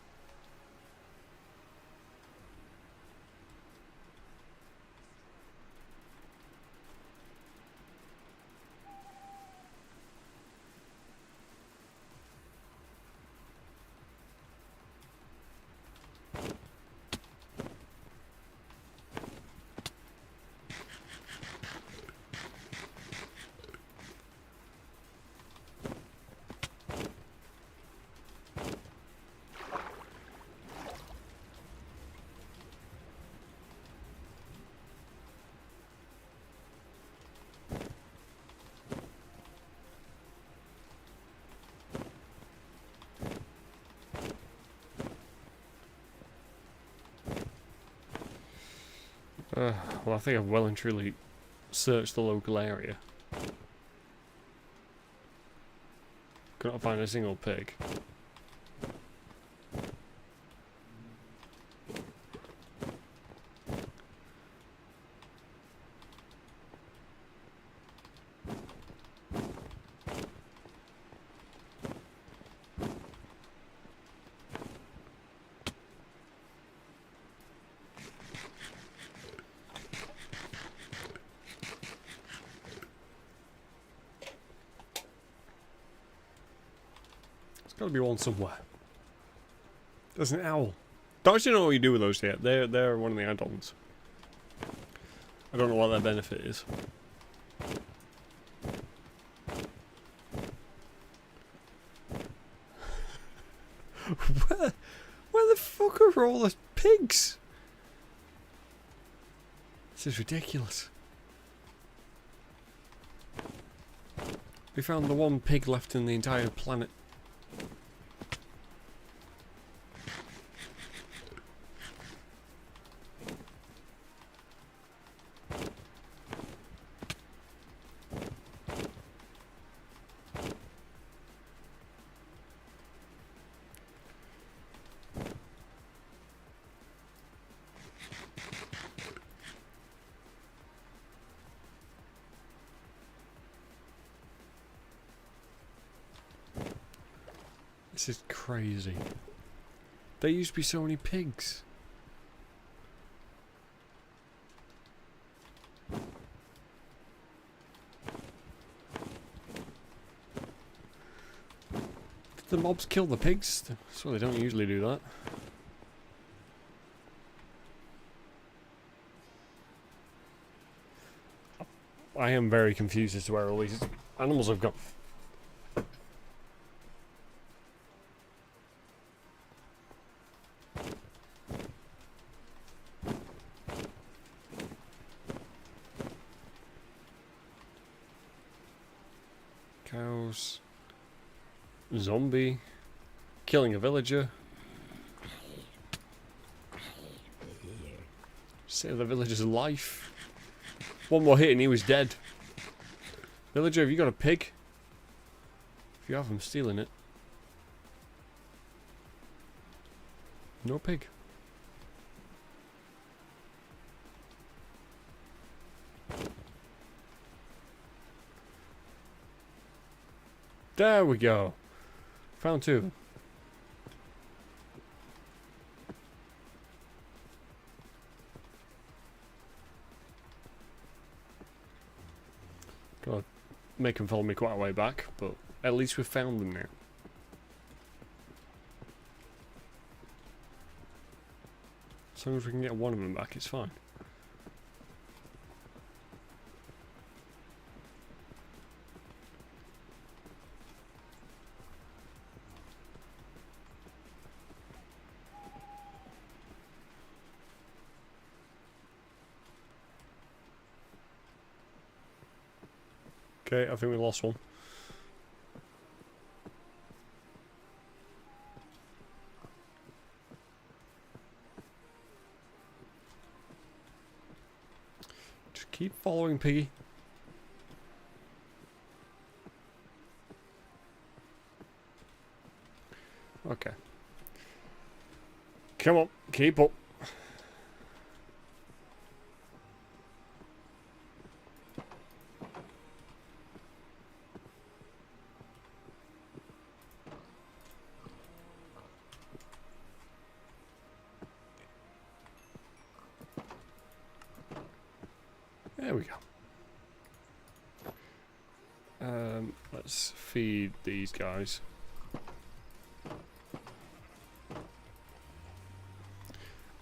Well, I think I've well and truly searched the local area. Could not find a single pig. There's got to be one somewhere. There's an owl. Don't actually know what you do with those yet. They're one of the add-ons. I don't know what their benefit is. Where the fuck are all the pigs? This is ridiculous. We found the one pig left in the entire planet. This is crazy. There used to be so many pigs. Did the mobs kill the pigs? So they don't usually do that. I am very confused as to where all these animals have gone. Cows. Zombie. Killing a villager. Save the villager's life. One more hit and he was dead. Villager, have you got a pig? If you have, I'm stealing it. No pig. There we go. Found two. Gotta make them follow me quite a way back, but at least we've found them now. As long as we can get one of them back, it's fine. Okay, I think we lost one. Just keep following Piggy. Okay. Come on, keep up. There we go. Let's feed these guys.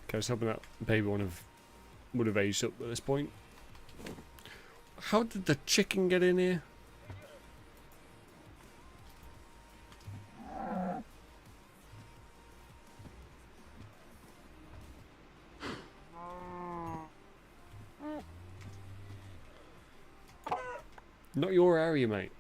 Okay, I was hoping that baby would have aged up at this point. How did the chicken get in here? Not your area, mate.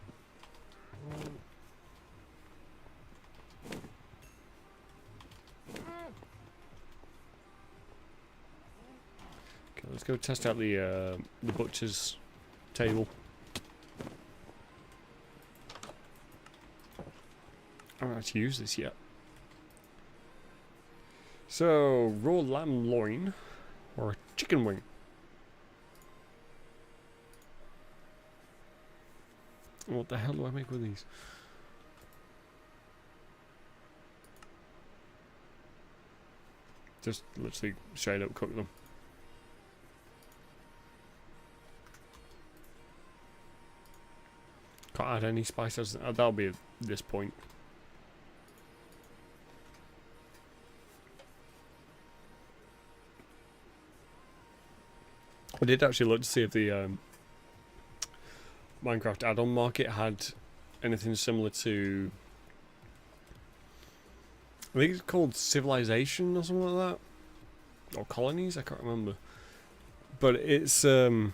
Okay, let's go test out the butcher's table. I haven't actually used this yet. So, raw lamb loin or a chicken wing. What the hell do I make with these? Just literally straight up cook them. Can't add any spices. That'll be at this point. I did actually look to see if the Minecraft add-on market had anything similar to, I think it's called Civilization or something like that, or Colonies, I can't remember. But it's an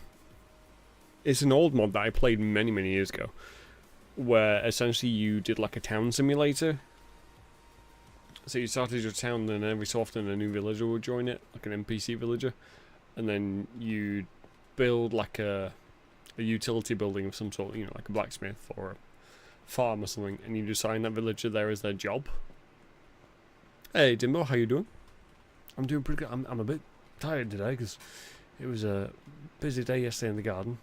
old mod that I played many years ago, where essentially you did like a town simulator. So you started your town, then every so often a new villager would join it, like an NPC villager, and then you'd build like a utility building of some sort, you know, like a blacksmith or a farm or something, and you assign that villager there as their job. Hey Dimbo, how you doing? I'm doing pretty good. I'm a bit tired today because it was a busy day yesterday in the garden,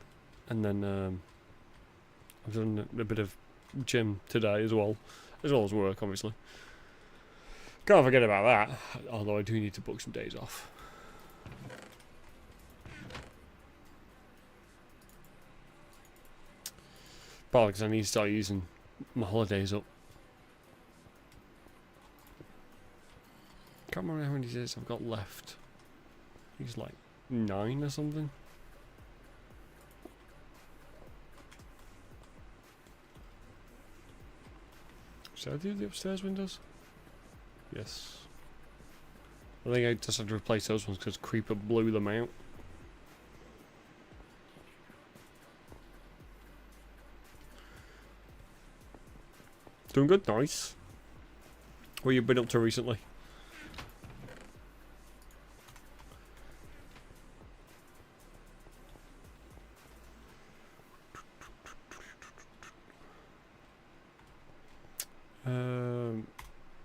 and then I've done a bit of gym today as well as work, obviously. Can't forget about that, although I do need to book some days off. Probably because I need to start using my holidays up. Can't remember how many days I've got left. I think it's like 9 or something. Should I do the upstairs windows? Yes. I think I just had to replace those ones because Creeper blew them out. Doing good, nice. What have you been up to recently?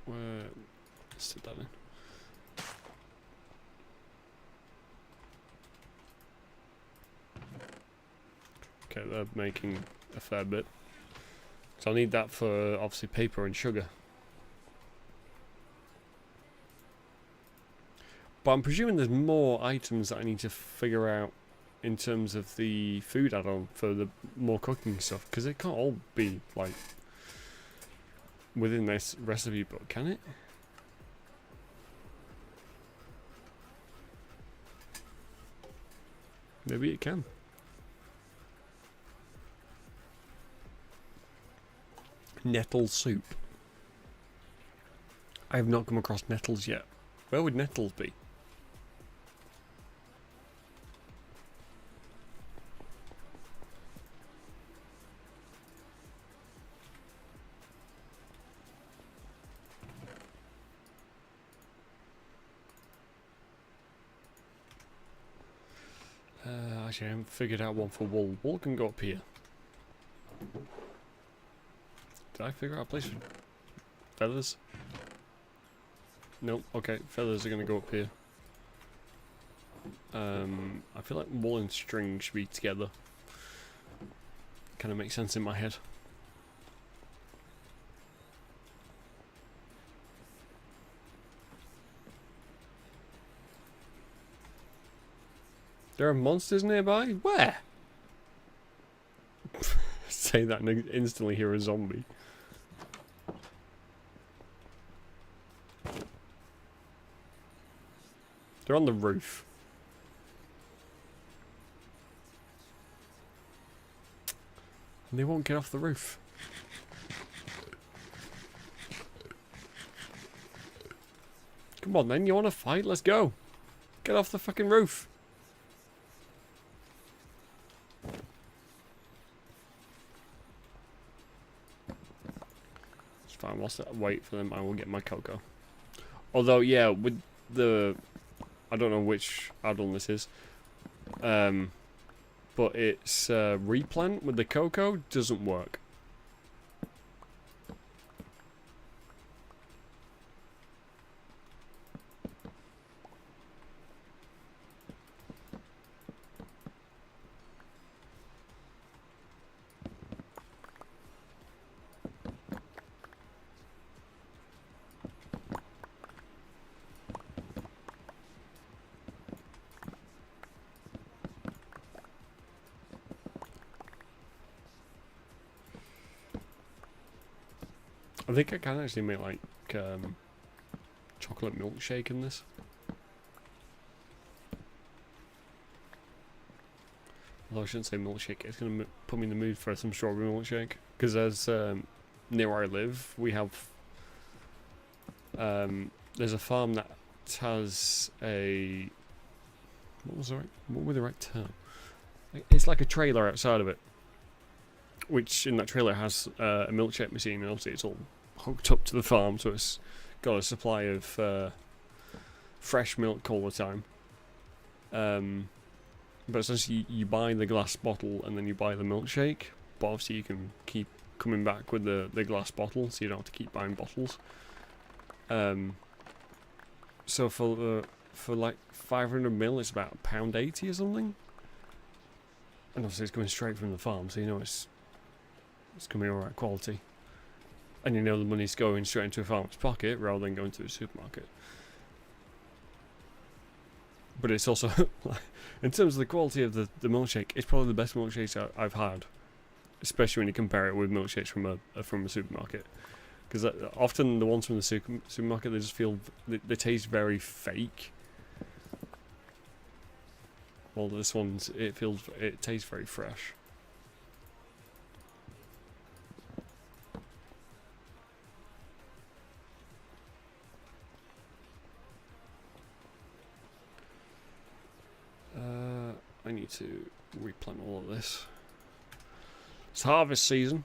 Where? Let's sit that in. Okay, they're making a fair bit. So I'll need that for, obviously, paper and sugar. But I'm presuming there's more items that I need to figure out in terms of the food add-on for the more cooking stuff. Because it can't all be, like, within this recipe book, can it? Maybe it can. Nettle soup. I have not come across nettles yet. Where would nettles be? Actually, I haven't figured out one for wool. Wool can go up here. Did I figure out a place for feathers? Nope. Okay, feathers are gonna go up here. I feel like wool and string should be together. Kind of makes sense in my head. There are monsters nearby? Where? Say that and instantly hear a zombie. They're on the roof. And they won't get off the roof. Come on then, you want to fight? Let's go. Get off the fucking roof. It's fine, whilst I wait for them, I will get my cocoa. Although, yeah, with the... I don't know which add-on this is. But it's replant with the cocoa doesn't work. I think I can actually make like chocolate milkshake in this. Although I shouldn't say milkshake, it's going to put me in the mood for some strawberry milkshake. Because as near where I live, we have there's a farm that has a what was the right term? It's like a trailer outside of it, which in that trailer has a milkshake machine, and obviously it's all hooked up to the farm, so it's got a supply of fresh milk all the time. But essentially you buy the glass bottle and then you buy the milkshake, but obviously you can keep coming back with the glass bottle, so you don't have to keep buying bottles. So for like 500ml it's about £1.80 or something, and obviously it's coming straight from the farm, so you know it's going to be alright quality. And you know the money's going straight into a farmer's pocket rather than going to a supermarket. But it's also, in terms of the quality of the milkshake, it's probably the best milkshake I've had. Especially when you compare it with milkshakes from a supermarket. Because often the ones from the supermarket, they just feel, they taste very fake. Well, this one's, it tastes very fresh. I need to replant all of this. It's harvest season.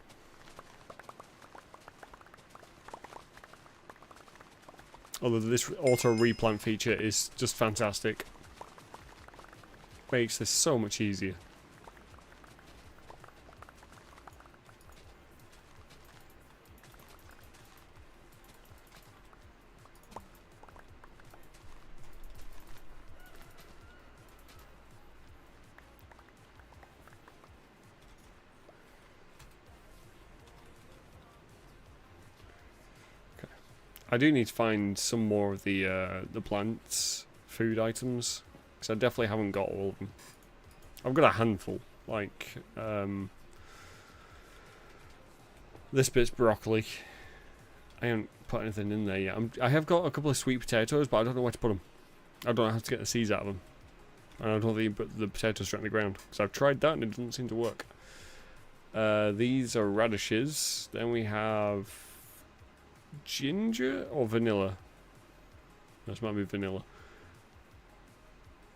Although this auto replant feature is just fantastic. Makes this so much easier. I do need to find some more of the plants, food items, because I definitely haven't got all of them. I've got a handful, like this bit's broccoli. I haven't put anything in there yet. I have got a couple of sweet potatoes, but I don't know where to put them. I don't know how to get the seeds out of them. And I don't think you put the potatoes straight in the ground, because I've tried that and it doesn't seem to work. These are radishes. Then we have ginger or vanilla? This might be vanilla.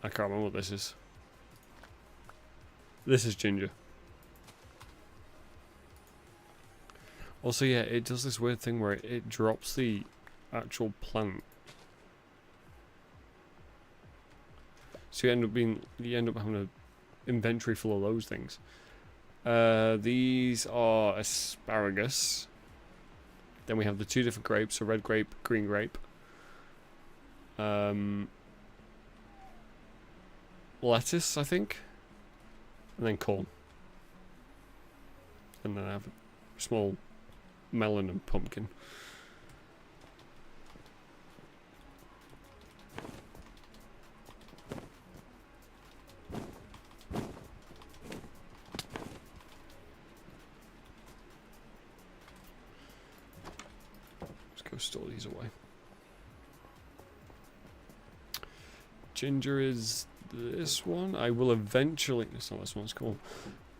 I can't remember what this is. This is ginger. Also, yeah, it does this weird thing where it drops the actual plant. So you end up having an inventory full of those things. These are asparagus. Then we have the two different grapes, so red grape, green grape. lettuce, I think, and then corn, and then I have a small melon and pumpkin. Let's go store these away. Ginger is this one. I will eventually. It's not this one. It's cool.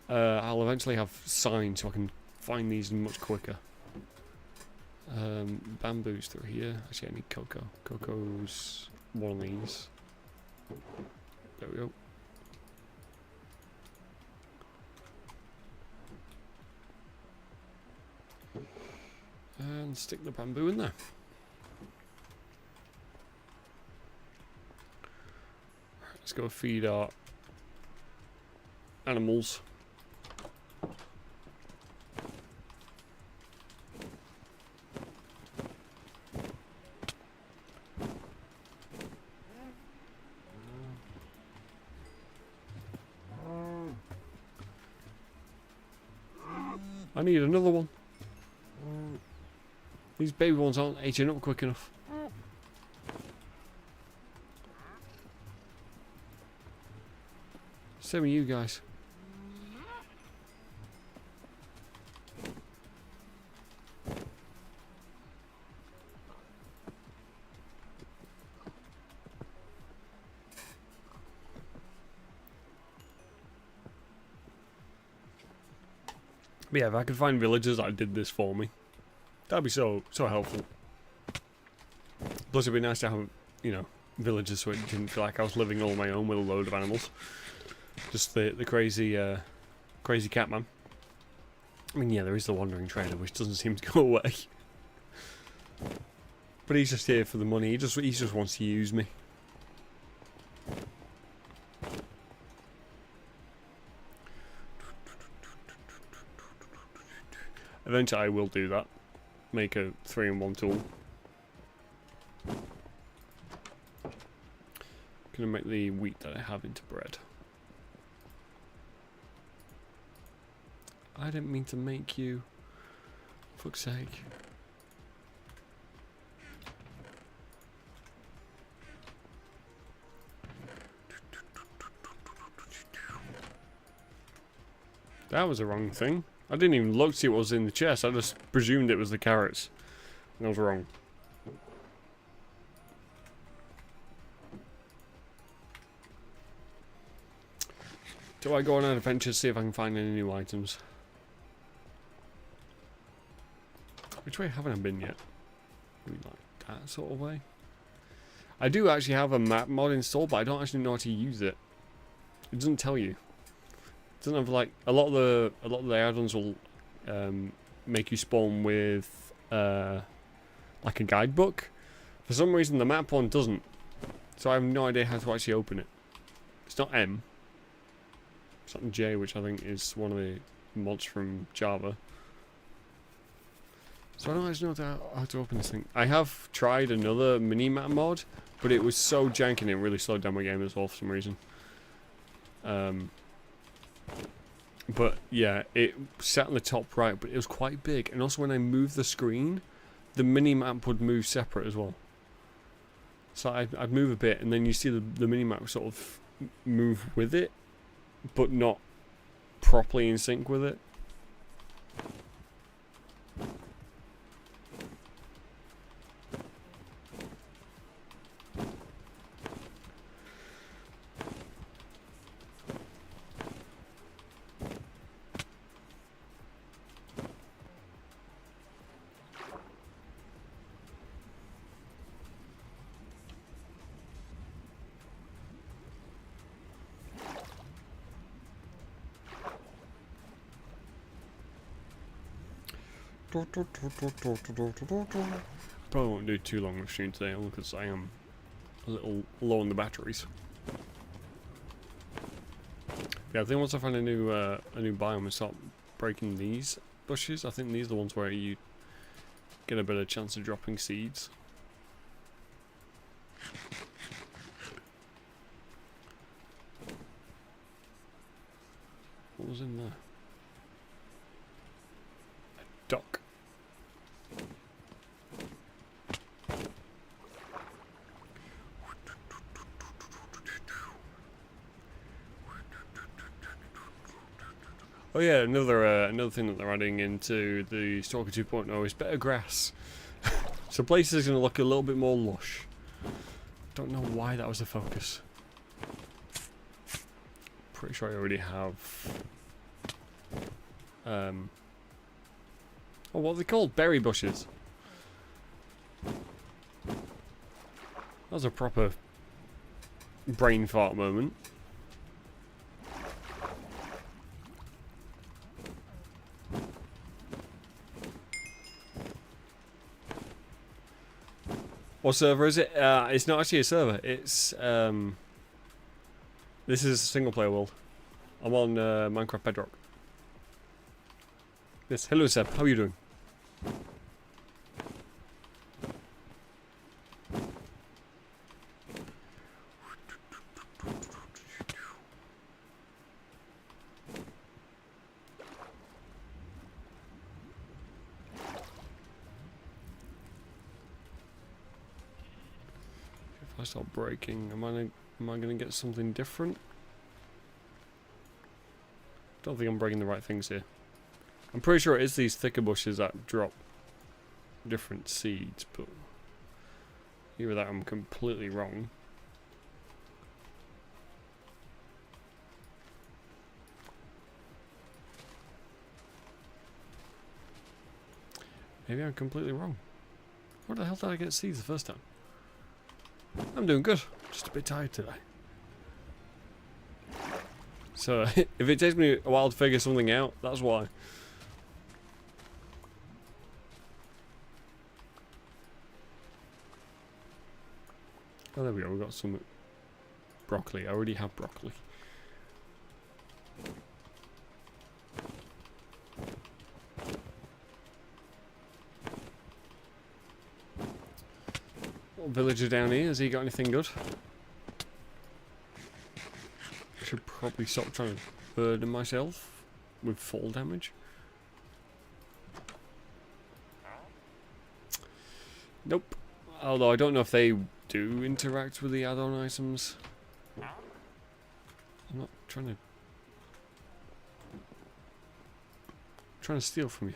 I'll eventually have signs so I can find these much quicker. Bamboo's through here. Actually, I need cocoa. Cocoa's one of these. There we go. And stick the bamboo in there. Let's go feed our animals. I need another one. These baby ones aren't aging up quick enough. Same with you guys. But yeah, if I could find villagers that did this for me, that'd be so helpful. Plus it'd be nice to have, you know, villagers so it didn't feel like I was living all on my own with a load of animals. Just the crazy crazy cat man. I mean, yeah, there is the wandering trader, which doesn't seem to go away. But he's just here for the money. He just wants to use me. Eventually I will do that. Make a 3-in-1 tool. Gonna make the wheat that I have into bread. I didn't mean to make you. Fuck's sake. That was the wrong thing. I didn't even look to see what was in the chest. I just presumed it was the carrots. And I was wrong. Do I go on an adventure to see if I can find any new items? Which way haven't I been yet? Maybe like that sort of way. I do actually have a map mod installed, but I don't actually know how to use it. It doesn't tell you. It doesn't have like a lot of the add-ons will make you spawn with like a guidebook. For some reason, the map one doesn't. So I have no idea how to actually open it. It's not M. It's not J, which I think is one of the mods from Java. So I don't actually know how to open this thing. I have tried another mini-map mod, but it was so janky and it really slowed down my game as well for some reason. But yeah, it sat on the top right, but it was quite big. And also when I moved the screen, the mini-map would move separate as well. So I'd move a bit, and then you see the mini-map sort of move with it, but not properly in sync with it. Probably won't do too long of a stream today, because I am a little low on the batteries. Yeah, I think once I find a new biome and start breaking these bushes, I think these are the ones where you get a better chance of dropping seeds. What was in there? A duck. Oh yeah, another thing that they're adding into the Stalker 2.0 is better grass. So places are going to look a little bit more lush. Don't know why that was the focus. Pretty sure I already have. Oh, what are they called? Berry bushes. That was a proper brain fart moment. What server is it? It's not actually a server. It's this is a single player world. I'm on Minecraft Bedrock. Yes, hello Seb, how are you doing? If I start breaking, am I gonna get something different? Don't think I'm breaking the right things here. I'm pretty sure it is these thicker bushes that drop different seeds, but either that I'm completely wrong. Maybe I'm completely wrong. Where the hell did I get seeds the first time? I'm doing good. Just a bit tired today. So, if it takes me a while to figure something out, that's why. Oh, there we go. We've got some broccoli. I already have broccoli. Little villager down here. Has he got anything good? I should probably stop trying to burden myself with fall damage. Nope. Although I don't know if they do interact with the add-on items. I'm not trying to steal from you.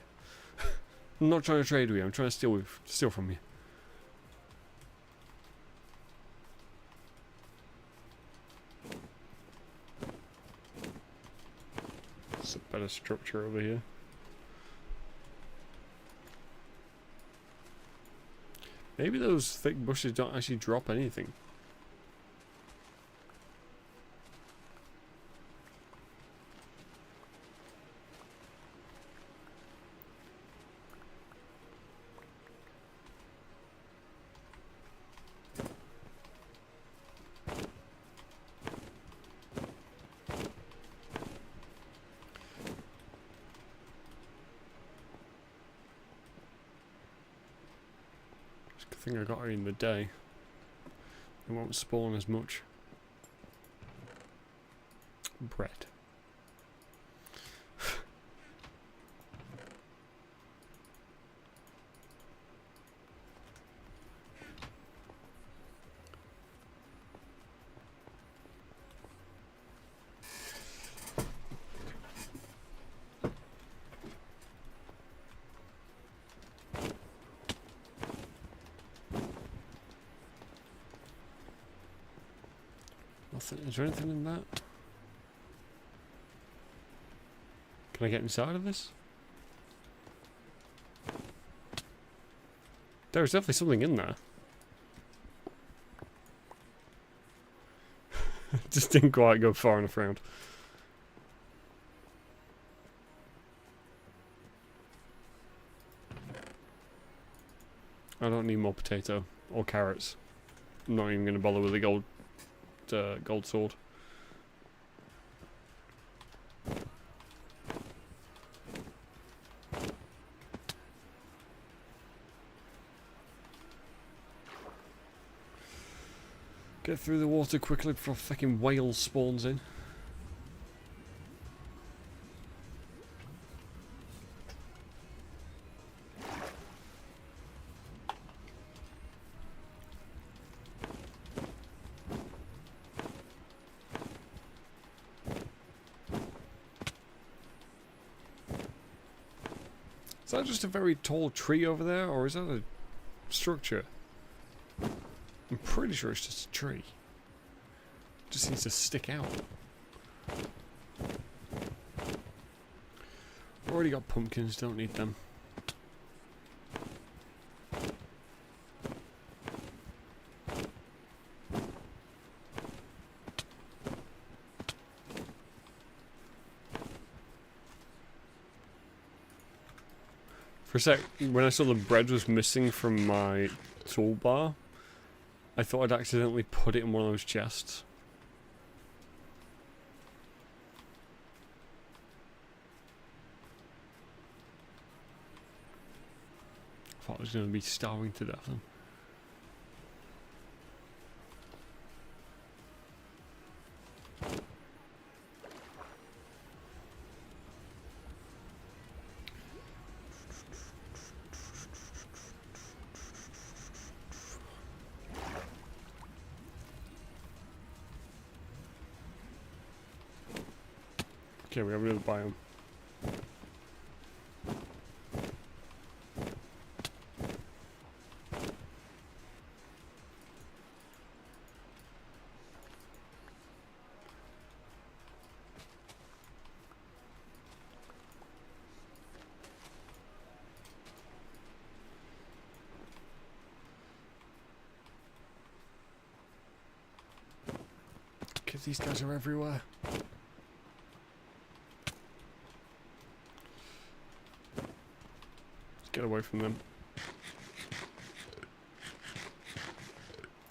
I'm not trying to trade with you. I'm trying to steal from you. It's a better structure over here. Maybe those thick bushes don't actually drop anything. I think I got her in the day. It won't spawn as much. Bread. Is there anything in that? Can I get inside of this? There's definitely something in there. Just didn't quite go far enough round. I don't need more potato or carrots. I'm not even going to bother with the gold sword. Get through the water quickly before a fucking whale spawns in. Is that just a very tall tree over there, or is that a structure? I'm pretty sure it's just a tree. Just needs to stick out. Already got pumpkins, don't need them. For a sec, when I saw the bread was missing from my toolbar, I thought I'd accidentally put it in one of those chests. I thought I was going to be starving to death then. Okay, we have another biome. Okay, these guys are everywhere. Get away from them.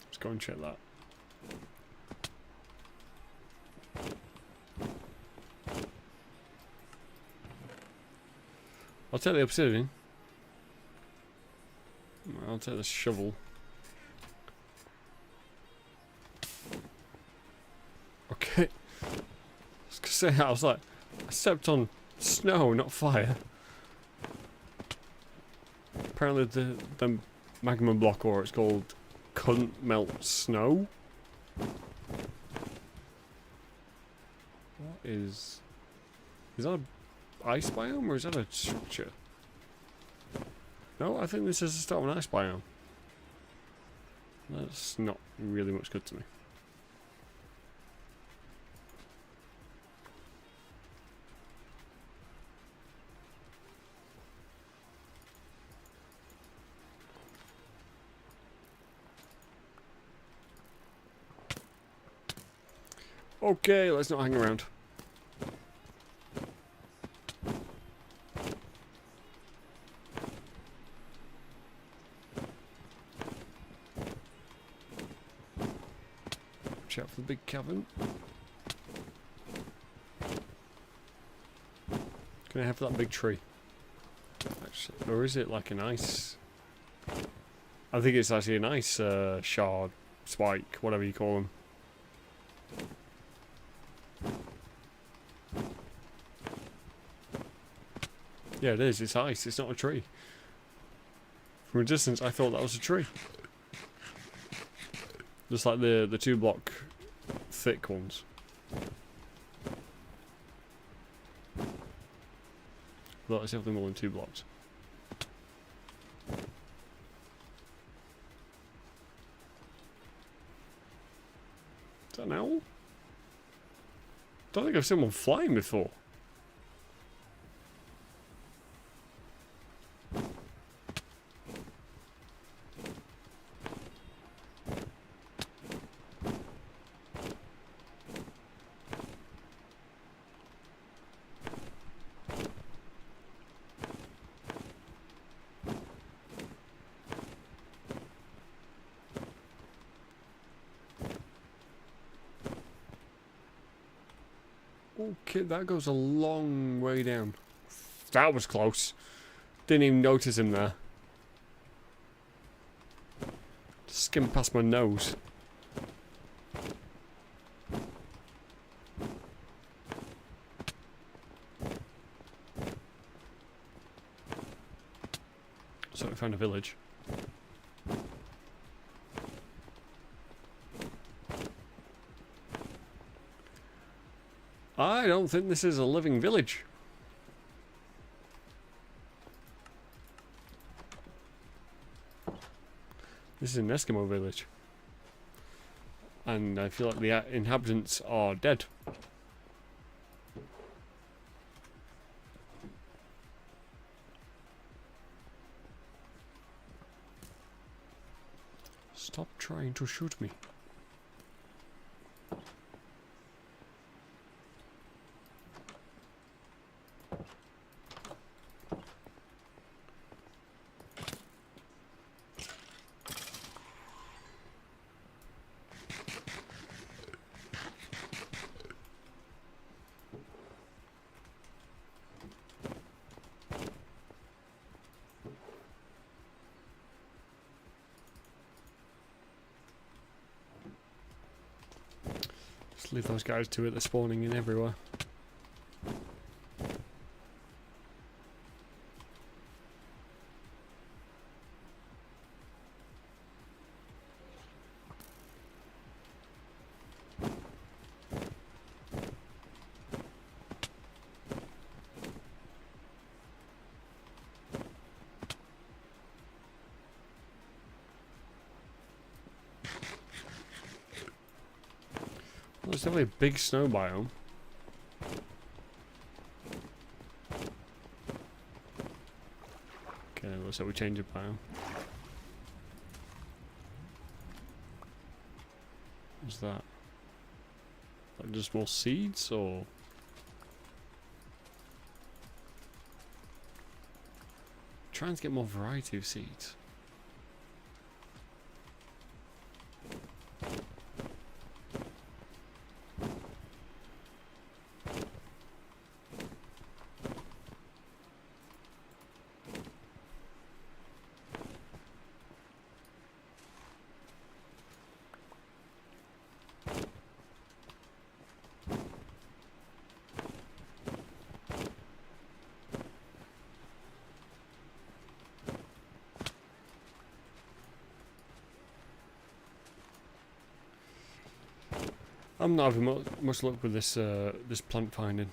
Let's go and check that. I'll take the obsidian. I'll take the shovel. Okay. I was gonna say, I was like, I stepped on snow, not fire. Apparently the magma block, or it's called, couldn't melt snow. What is that an ice biome, or is that a structure? No, I think this is the start of an ice biome. That's not really much good to me. Okay, let's not hang around. Watch out for the big cavern. Can I have that big tree? Actually, or is it like an ice? I think it's actually an ice shard, spike, whatever you call them. Yeah, it is. It's ice. It's not a tree. From a distance, I thought that was a tree. Just like the 2-block thick ones. But it's definitely more than 2 blocks. Is that an owl? Don't think I've seen one flying before. Okay, that goes a long way down. That was close. Didn't even notice him there. Skimmed past my nose. So we found a village. I don't think this is a living village. This is an Eskimo village. And I feel like the inhabitants are dead. Stop trying to shoot me. Just leave those guys to it, they're spawning in everywhere. Well, there's definitely a big snow biome. Okay, looks like we changed the biome. What's that? Like just more seeds or? Trying to get more variety of seeds. I'm not having much luck with this this plant finding.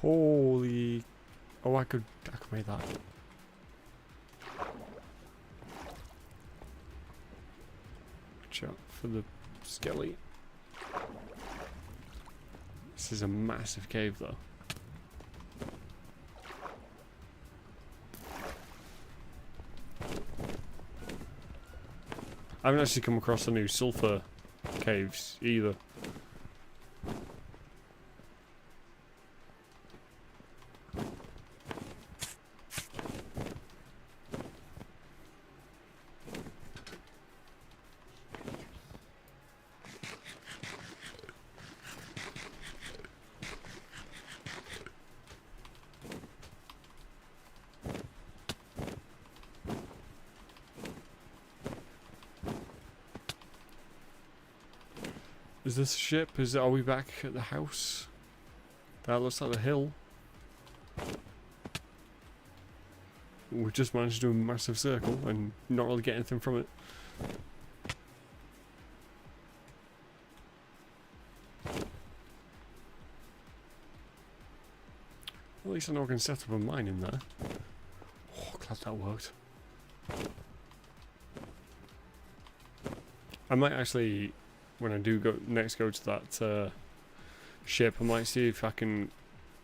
Holy! Oh, I could make that. Watch out for the skelly. This is a massive cave, though. I haven't actually come across the new sulfur caves either. Is this a ship? Are we back at the house? That looks like the hill. We've just managed to do a massive circle and not really get anything from it. At least I know I can set up a mine in there. Oh, glad that worked. I might actually, when I do go to that ship, I might see if I can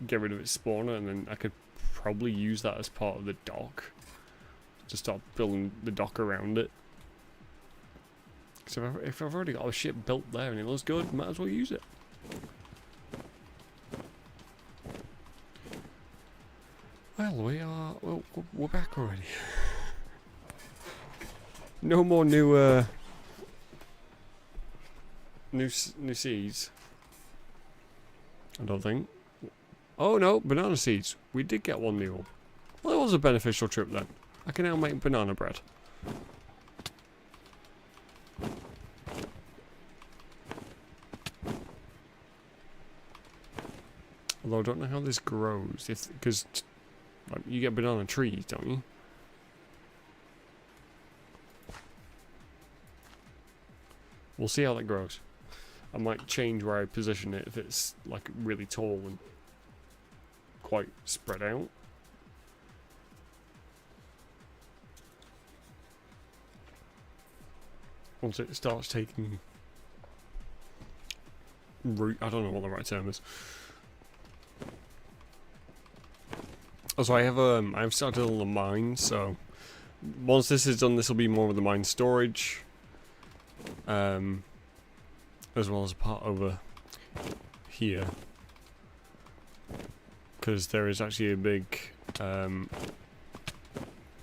get rid of its spawner, and then I could probably use that as part of the dock to start building the dock around it. So if I've already got a ship built there and it looks good, might as well use it. Well, we're back already. No more new seeds. I don't think. Oh no, banana seeds. We did get one new one. Well, it was a beneficial trip then. I can now make banana bread. Although I don't know how this grows, because like, you get banana trees, don't you? We'll see how that grows. I might change where I position it if it's like really tall and quite spread out. Once it starts taking root, I don't know what the right term is. Also, I've started on the mine, so once this is done, this will be more of the mine storage, as well as a part over here, because there is actually a big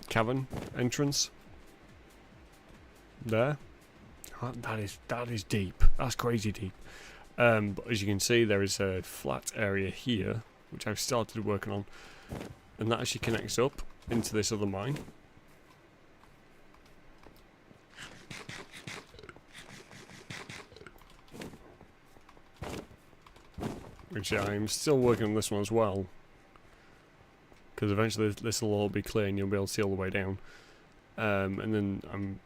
cavern entrance there. That is deep. That's crazy deep. But as you can see, there is a flat area here, which I've started working on. And that actually connects up into this other mine. Which I'm still working on this one as well. Because eventually this will all be clear and you'll be able to see all the way down. And then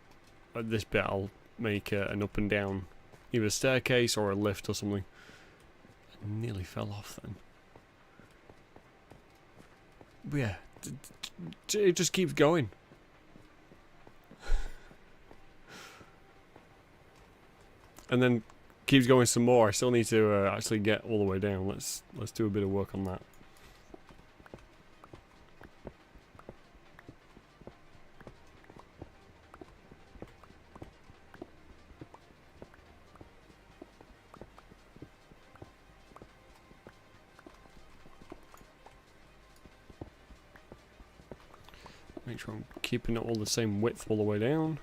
at this bit I'll make an up and down, either a staircase or a lift or something. I nearly fell off then. But yeah, it just keeps going. And then keeps going some more. I still need to actually get all the way down. Let's do a bit of work on that. Make sure I'm keeping it all the same width all the way down.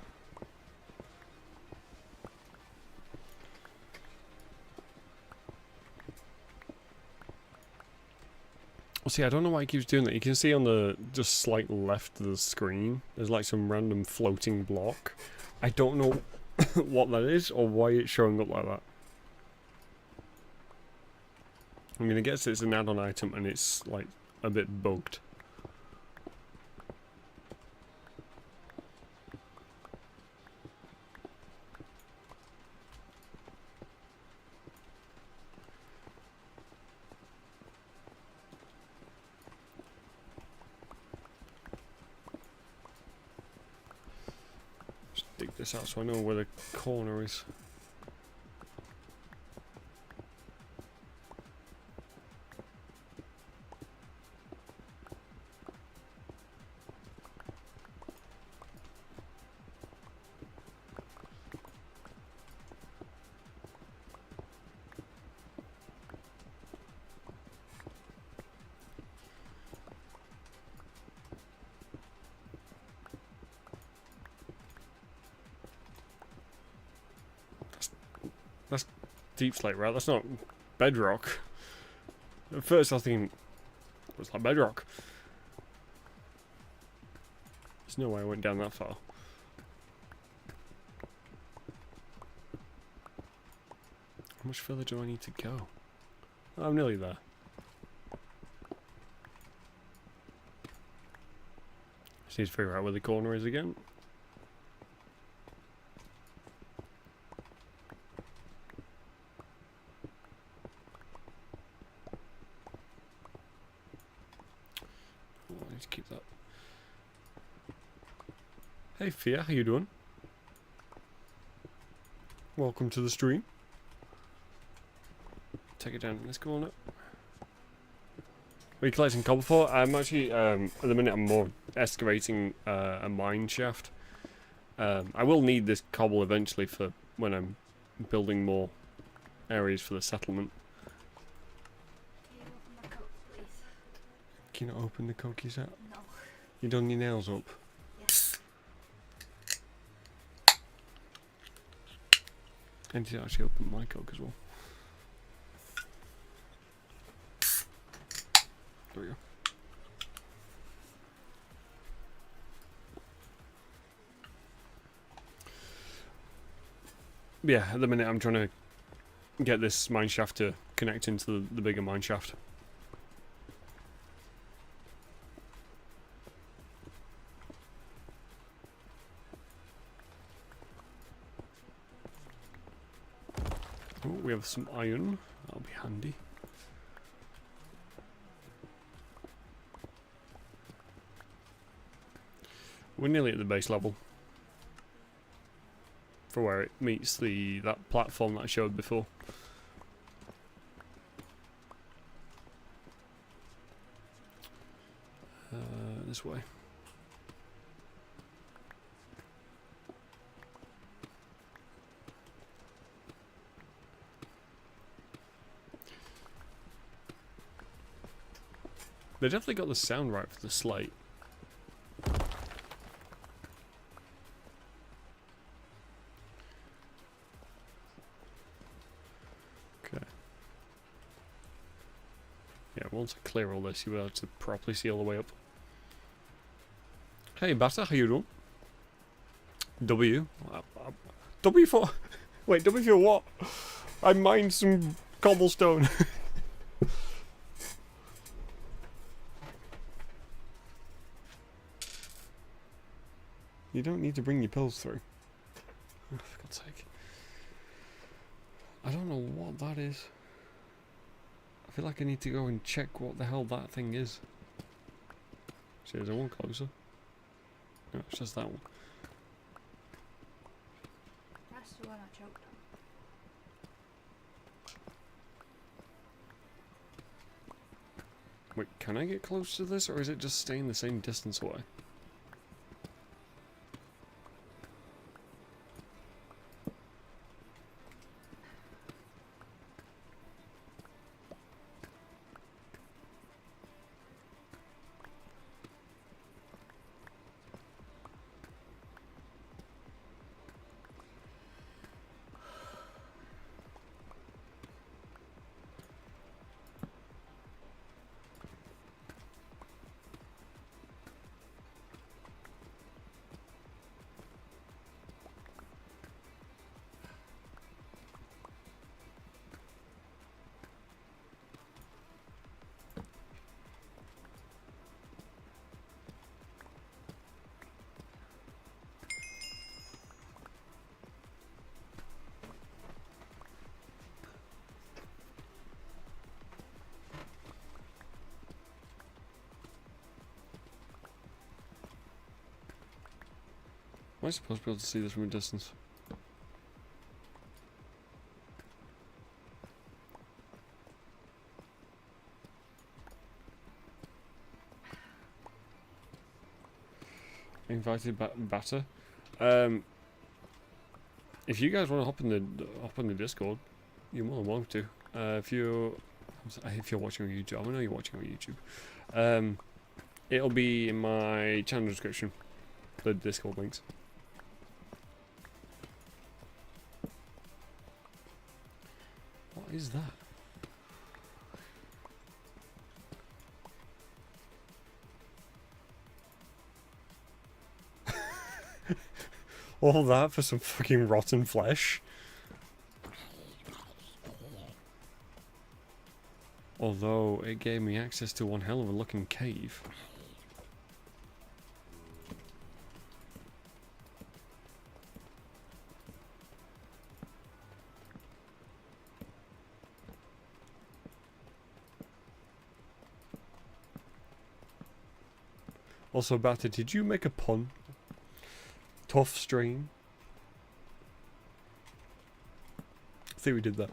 Well, see, I don't know why it keeps doing that. You can see on the just slight left of the screen, there's like some random floating block. I don't know what that is or why it's showing up like that. I'm gonna guess it's an add-on item and it's like a bit bugged. Dig this out so I know where the corner is. That's deep slate, right? That's not bedrock. At first I was thinking, it's like bedrock. There's no way I went down that far. How much further do I need to go? I'm nearly there. Just need to figure out where the corner is again. To keep that. Hey Fia, how you doing? Welcome to the stream. Take it down. Let's go on it. Are you collecting cobble for? I'm actually at the minute I'm more excavating a mine shaft. I will need this cobble eventually for when I'm building more areas for the settlement. fuck, you not opened the cookies yet? No. You done your nails up? Yes. And did you actually open my coke as well? There we go. Yeah, at the minute I'm trying to get this mine shaft to connect into the bigger mine shaft. Oh, we have some iron. That'll be handy. We're nearly at the base level for where it meets that platform that I showed before. This way. They definitely got the sound right for the slate. Okay. Yeah, once I clear all this, you'll be able to properly see all the way up. Hey, Batter, how you doing? W? W for... Wait, W for what? I mined some cobblestone. You don't need to bring your pills through. Oh, for God's sake. I don't know what that is. I feel like I need to go and check what the hell that thing is. See, there's one closer. No, it's just that one. That's the one I choked on. Wait, can I get close to this, or is it just staying the same distance away? Am I supposed to be able to see this from a distance? Invited Batter. If you guys want to hop in the Discord, you're more than welcome to. If you're watching on YouTube, I know you're watching on YouTube. It'll be in my channel description. The Discord links. What is that? All that for some fucking rotten flesh? Although it gave me access to one hell of a looking cave. Also, Batter, did you make a pun? Tough stream. I think we did that.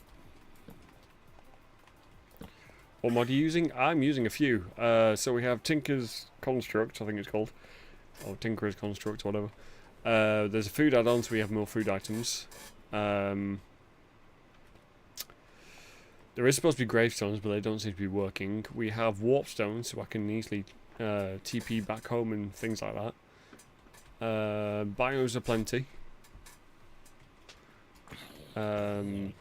What mod are you using? I'm using a few. So we have Tinker's Construct, I think it's called. Or Tinker's Construct, whatever. There's a food add-on, so we have more food items. There is supposed to be gravestones, but they don't seem to be working. We have warp stones, so I can easily TP back home and things like that. Bios are plenty. What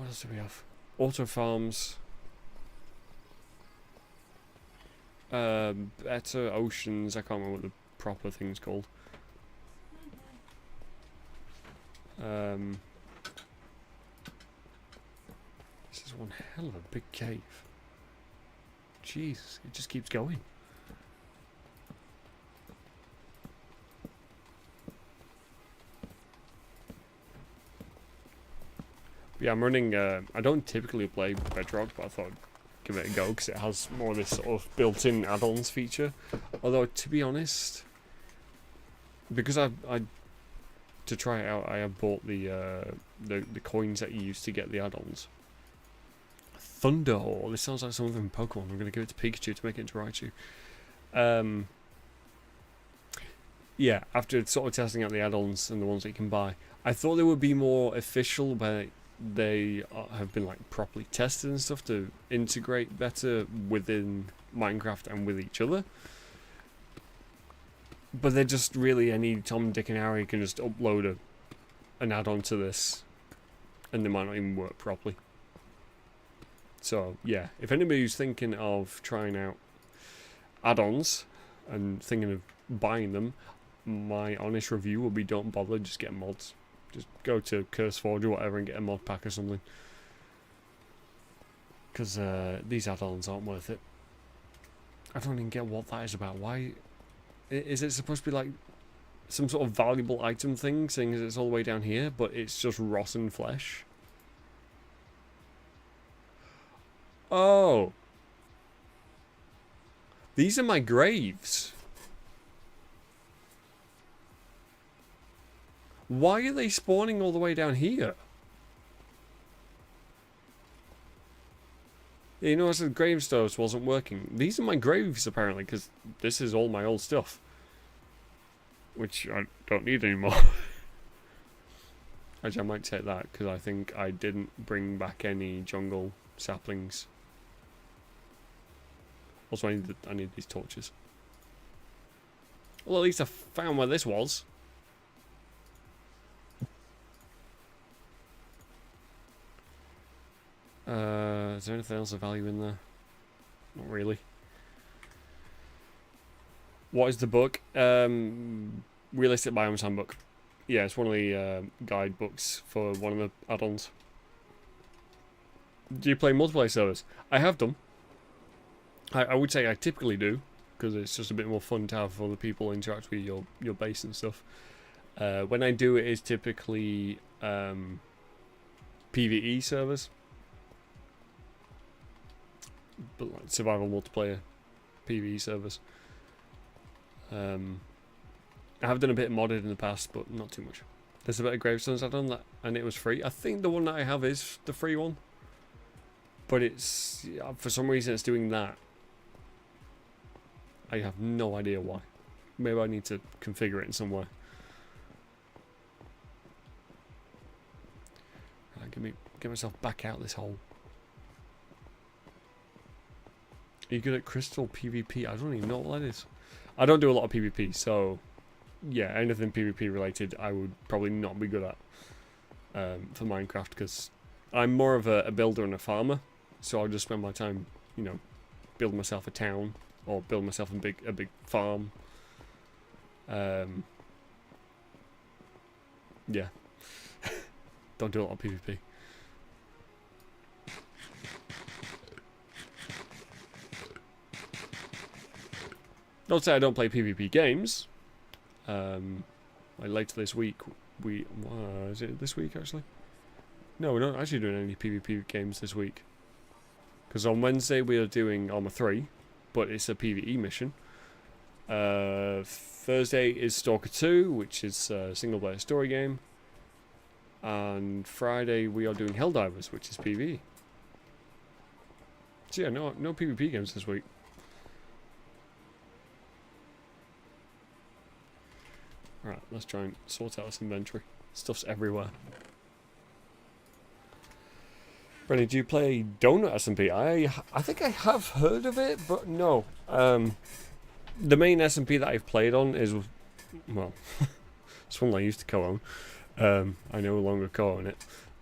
else do we have? Auto farms. Better oceans. I can't remember what the proper thing's called. This is one hell of a big cave. Jeez, it just keeps going. Yeah, I'm running, I don't typically play Bedrock, but I thought I'd give it a go because it has more of this sort of built-in add-ons feature. Although, to be honest, because to try it out, I have bought the coins that you use to get the add-ons. Thunderhaw, this sounds like something from Pokemon. I'm going to give it to Pikachu to make it into Raichu. Yeah, after sort of testing out the add-ons and the ones that you can buy, I thought they would be more official, but they have been like properly tested and stuff to integrate better within Minecraft and with each other. But they're just really any Tom, Dick and Harry can just upload an add-on to this and they might not even work properly. So yeah, if anybody's thinking of trying out add-ons and thinking of buying them, my honest review will be don't bother, just get mods. Just go to CurseForge or whatever and get a mod pack or something. Because these add-ons aren't worth it. I don't even get what that is about. Why? Is it supposed to be like some sort of valuable item thing, seeing as it's all the way down here, but it's just rotten flesh? Oh. These are my graves. Why are they spawning all the way down here? Yeah, you know, I said gravestones wasn't working. These are my graves, apparently, because this is all my old stuff. Which I don't need anymore. Actually, I might take that, because I think I didn't bring back any jungle saplings. Also, I need these torches. Well, at least I found where this was. Is there anything else of value in there? Not really. What is the book? Realistic Biomes Handbook. Yeah, it's one of the guide books for one of the add-ons. Do you play multiplayer servers? I have done. I would say I typically do, because it's just a bit more fun to have other people interact with your base and stuff. When I do, it is typically PvE servers. But like survival multiplayer PvE servers. I have done a bit of modded in the past, but not too much. There's a bit of Gravestones I've done that, and it was free. I think the one that I have is the free one, but it's for some reason it's doing that. I have no idea why. Maybe I need to configure it in some way. Right, get myself back out this hole. Are you good at crystal PvP? I don't even know what that is. I don't do a lot of PvP, so yeah, anything PvP related I would probably not be good at for Minecraft, because I'm more of a builder and a farmer, so I'll just spend my time, you know, building myself a town or build myself a big farm. Yeah. Don't do a lot of PvP. Not to say I don't play PvP games. Like later this week, is it this week actually? No, we're not actually doing any PvP games this week. Because on Wednesday we are doing Arma 3, but it's a PvE mission. Thursday is Stalker 2, which is a single player story game. And Friday we are doing Helldivers, which is PvE. So yeah, no PvP games this week. Alright, let's try and sort out this inventory. Stuff's everywhere. Brenny, do you play Donut SMP? I think I have heard of it, but no. The main SMP that I've played on is, well, it's one I used to co-own. I no longer co-own it,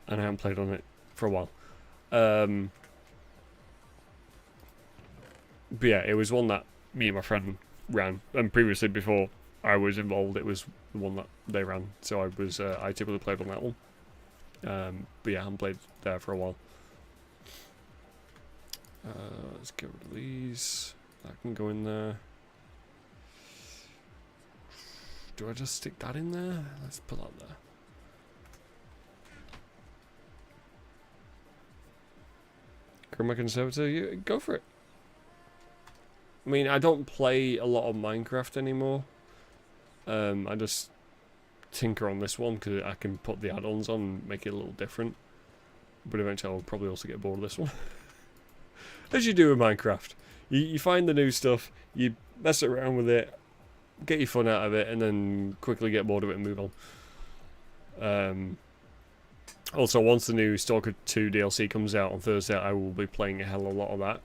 and I haven't played on it for a while. But yeah, it was one that me and my friend ran, and previously before I was involved, it was the one that they ran. So I typically played on that one. But yeah, I haven't played there for a while. Let's get rid of these. That can go in there. Do I just stick that in there? Let's put that there. Grandma Conservator, you go for it. I mean, I don't play a lot of Minecraft anymore. I just tinker on this one because I can put the add-ons on and make it a little different. But eventually I'll probably also get bored of this one. As you do with Minecraft. You find the new stuff, you mess around with it, get your fun out of it, and then quickly get bored of it and move on. Also, once the new Stalker 2 DLC comes out on Thursday, I will be playing a hell of a lot of that.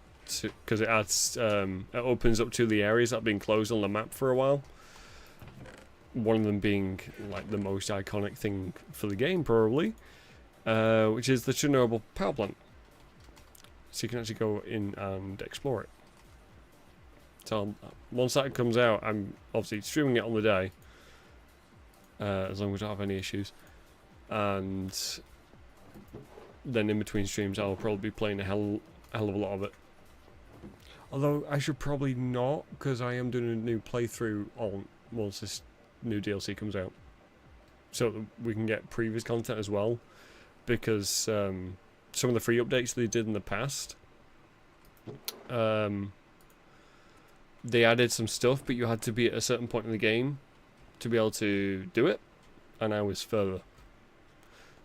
Because it adds, it opens up to the areas that have been closed on the map for a while. One of them being like the most iconic thing for the game, probably, which is the Chernobyl power plant. So you can actually go in and explore it. So once that comes out, I'm obviously streaming it on the day, as long as I don't have any issues. And then in between streams, I'll probably be playing a hell of a lot of it. Although I should probably not, because I am doing a new playthrough on once this new DLC comes out, so that we can get previous content as well. Because some of the free updates they did in the past, they added some stuff, but you had to be at a certain point in the game to be able to do it, and I was further,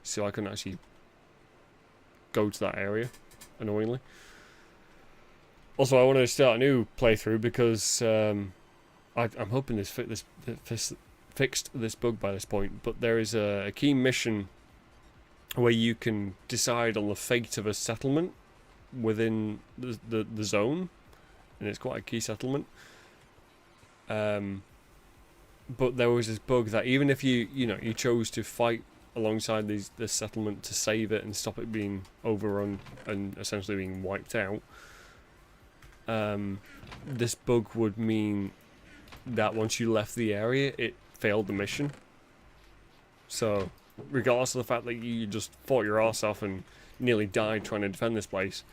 so I couldn't actually go to that area, annoyingly. Also, I want to start a new playthrough because I'm hoping this fixed this bug by this point. But there is a key mission where you can decide on the fate of a settlement within the zone, and it's quite a key settlement. But there was this bug that even if you chose to fight alongside this settlement to save it and stop it being overrun and essentially being wiped out, this bug would mean that once you left the area, it failed the mission. So, regardless of the fact that you just fought your arse off and nearly died trying to defend this place,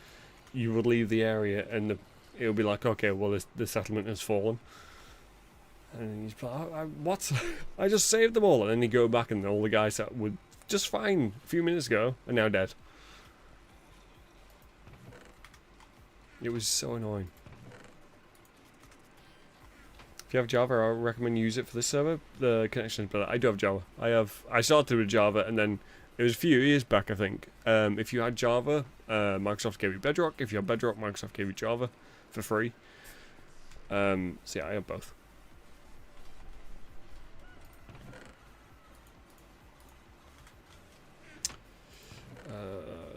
you would leave the area and it would be like, okay, well, the settlement has fallen. And he's like, what? I just saved them all. And then you go back and all the guys that were just fine a few minutes ago are now dead. It was so annoying. If you have Java, I recommend you use it for this server. The connection is better. I do have Java. I started with Java, and then it was a few years back, I think. If you had Java, Microsoft gave you Bedrock. If you had Bedrock, Microsoft gave you Java for free. So yeah, I have both.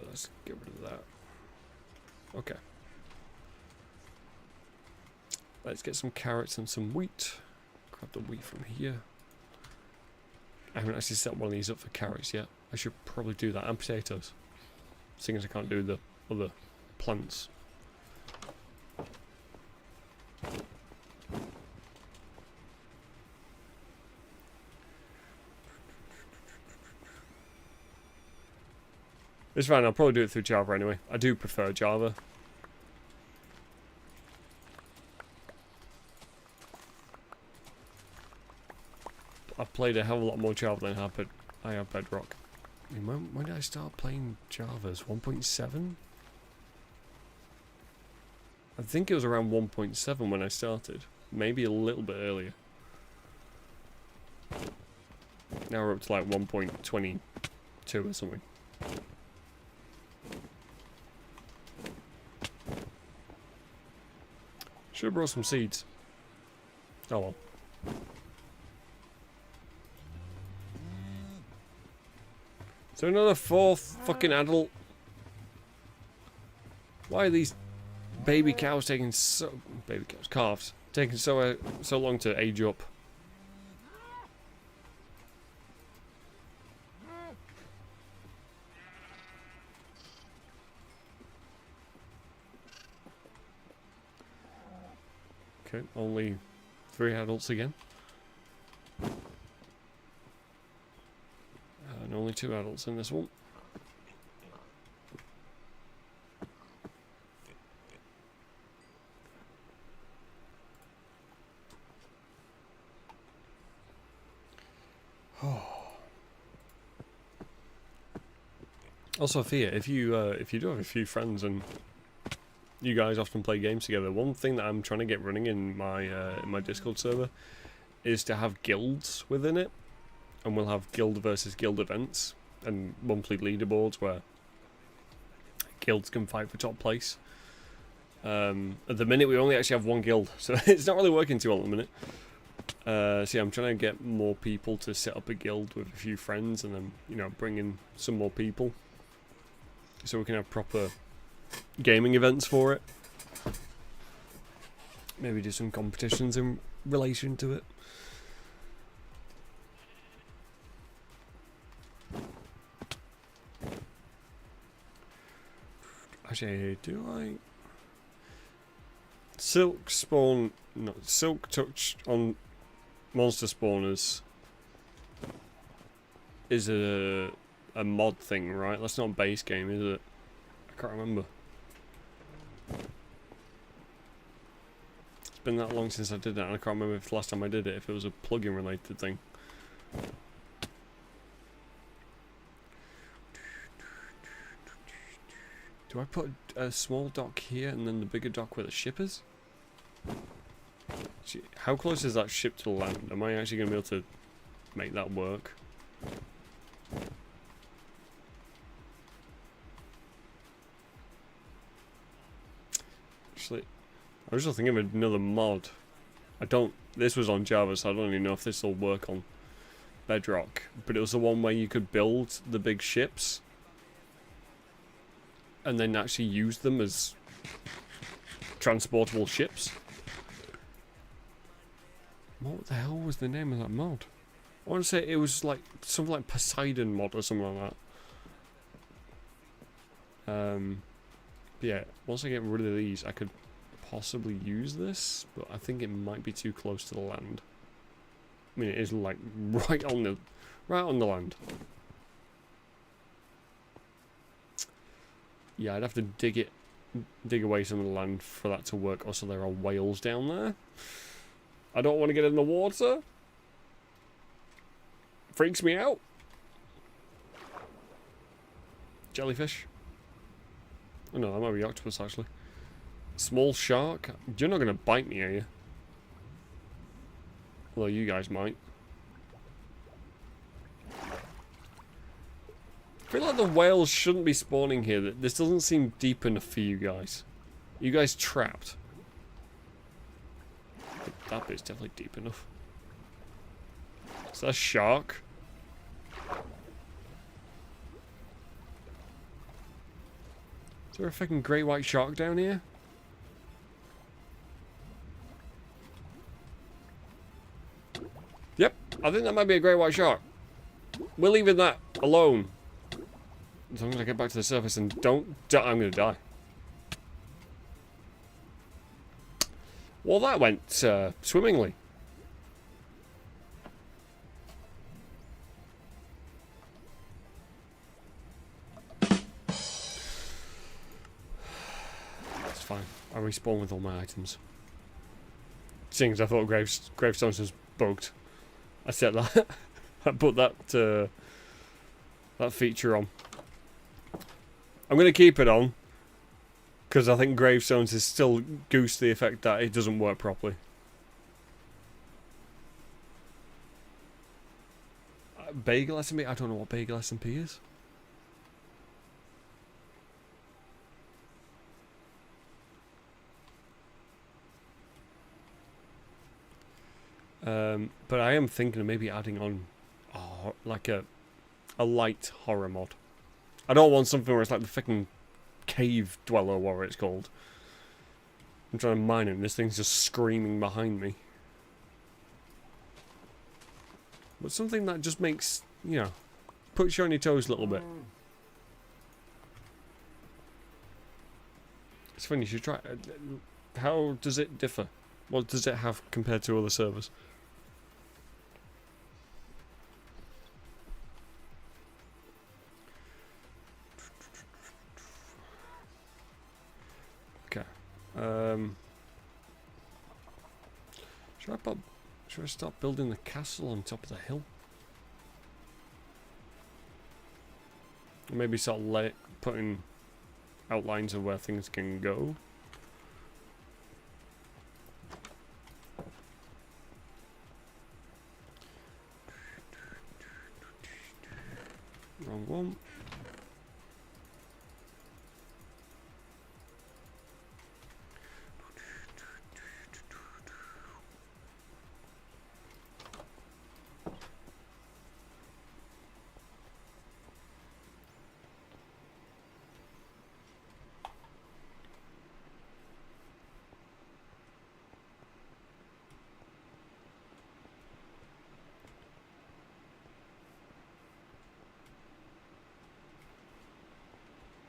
Let's get rid of that. Okay. Let's get some carrots and some wheat. Grab the wheat from here. I haven't actually set one of these up for carrots yet. I should probably do that. And potatoes. Seeing as I can't do the other plants. It's fine, I'll probably do it through Java anyway. I do prefer Java. I've played a hell of a lot more Java than I have Bedrock. I mean, when did I start playing Javas? 1.7? I think it was around 1.7 when I started. Maybe a little bit earlier. Now we're up to like 1.22 or something. Should have brought some seeds. Oh well. So another fourth fucking adult. Why are these baby cows taking so... Baby cows, calves, taking so long to age up? Okay, only 3 adults again. And only 2 adults in this one. Also, Thea, if you do have a few friends and you guys often play games together, one thing that I'm trying to get running in my Discord server is to have guilds within it, and we'll have guild versus guild events and monthly leaderboards where guilds can fight for top place. At the minute, we only actually have 1 guild, so it's not really working too well at the minute. So yeah, I'm trying to get more people to set up a guild with a few friends, and then, you know, bring in some more people, so we can have proper gaming events for it. Maybe do some competitions in relation to it. Actually, do I... Silk spawn... No, Silk touch on monster spawners is a mod thing, right? That's not a base game, is it? I can't remember. It's been that long since I did that, and I can't remember if the last time I did it, if it was a plugin related thing. Do I put a small dock here and then the bigger dock where the ship is? Gee, how close is that ship to the land? Am I actually going to be able to make that work? Actually, I was just thinking of another mod. This was on Java, so I don't even know if this will work on Bedrock. But it was the one where you could build the big ships and then actually use them as transportable ships. What the hell was the name of that mod? I want to say it was like something like Poseidon mod or something like that. Yeah, once I get rid of these, I could possibly use this, but I think it might be too close to the land. I mean, it is like right on the land. Yeah, I'd have to dig away some of the land for that to work. Also, there are whales down there. I don't want to get in the water. Freaks me out. Jellyfish. Oh no, that might be octopus actually. Small shark. You're not going to bite me, are you? Although you guys might. I feel like the whales shouldn't be spawning here. This doesn't seem deep enough for you guys. You guys trapped. That bit's definitely deep enough. Is that a shark? Is there a fucking great white shark down here? Yep, I think that might be a great white shark. We're leaving that alone. As long as I get back to the surface and don't die, I'm gonna die. Well, that went swimmingly. It's fine. I respawn with all my items. Seeing as I thought Gravestones was bugged, I set that. I put that feature on. I'm gonna keep it on. Because I think Gravestones is still goose the effect that it doesn't work properly. Bagel SMP? I don't know what Bagel SMP is. But I am thinking of maybe adding on like a light horror mod. I don't want something where it's like the fucking cave dweller, whatever it's called. I'm trying to mine it and this thing's just screaming behind me. But something that just makes, you know, puts you on your toes a little bit. It's funny, you should try. How does it differ? What does it have compared to other servers? Okay. Should I start building the castle on top of the hill? Or maybe start putting outlines of where things can go. Wrong one.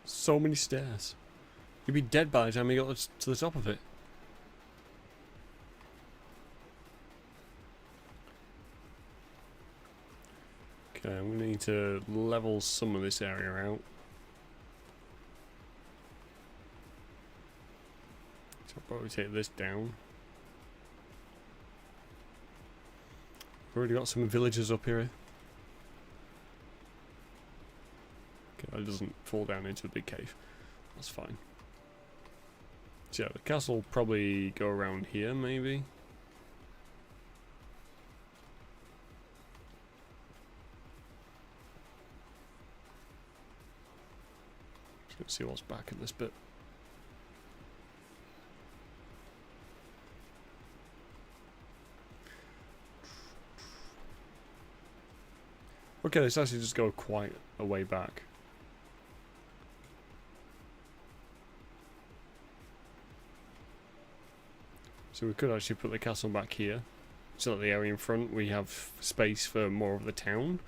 So many stairs. You'd be dead by the time you got to the top of it. Okay, I'm going to need to level some of this area out. So I'll probably take this down. We've already got some villagers up here. Okay, that doesn't fall down into the big cave. That's fine. So yeah, the castle will probably go around here, maybe. Let's see what's back in this bit. Okay, let's actually just go quite a way back. So we could actually put the castle back here, so that the area in front we have space for more of the town.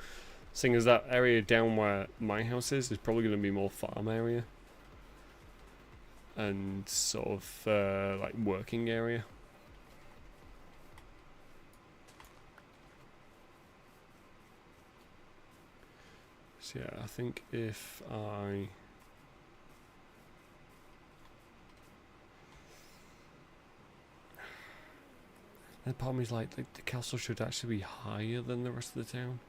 Seeing as that area down where my house is probably going to be more farm area. And sort of like working area. So yeah, I think if I... The problem is like the castle should actually be higher than the rest of the town.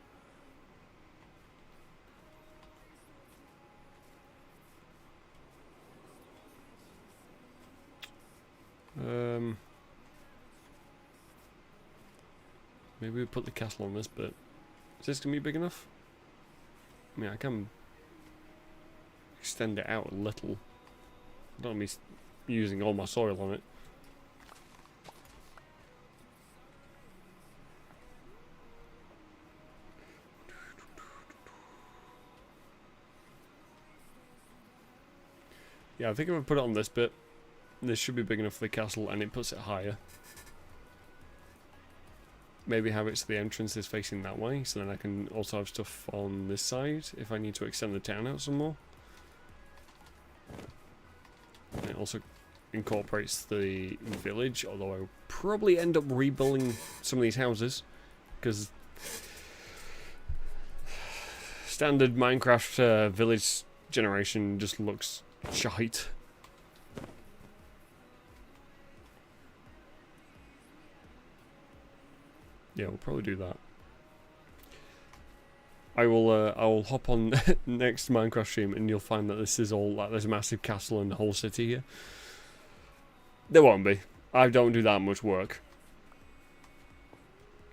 Maybe we put the castle on this bit. Is this gonna be big enough? I mean, I can extend it out a little. I don't want me using all my soil on it. Yeah, I think if I put it on this bit, this should be big enough for the castle, and it puts it higher. Maybe have it so the entrance is facing that way, so then I can also have stuff on this side if I need to extend the town out some more. And it also incorporates the village, although I'll probably end up rebuilding some of these houses, because standard Minecraft village generation just looks shite. Yeah, we'll probably do that. I will hop on next Minecraft stream and you'll find that this is all like there's a massive castle and the whole city here. There won't be. I don't do that much work.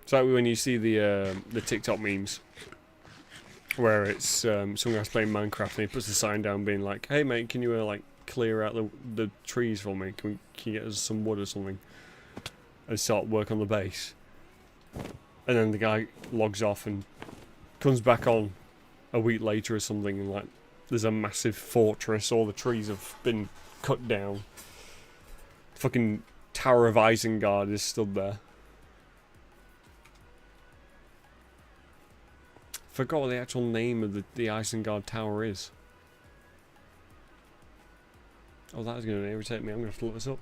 It's like when you see the TikTok memes where it's some guy's playing Minecraft and he puts a sign down being like, "Hey mate, can you like clear out the trees for me? Can you get us some wood or something?" And start work on the base. And then the guy logs off and comes back on a week later or something and like there's a massive fortress. All the trees have been cut down. Fucking Tower of Isengard is stood there. Forgot what the actual name of the Isengard Tower is. Oh, that is going to irritate me. I'm going to have to look this up.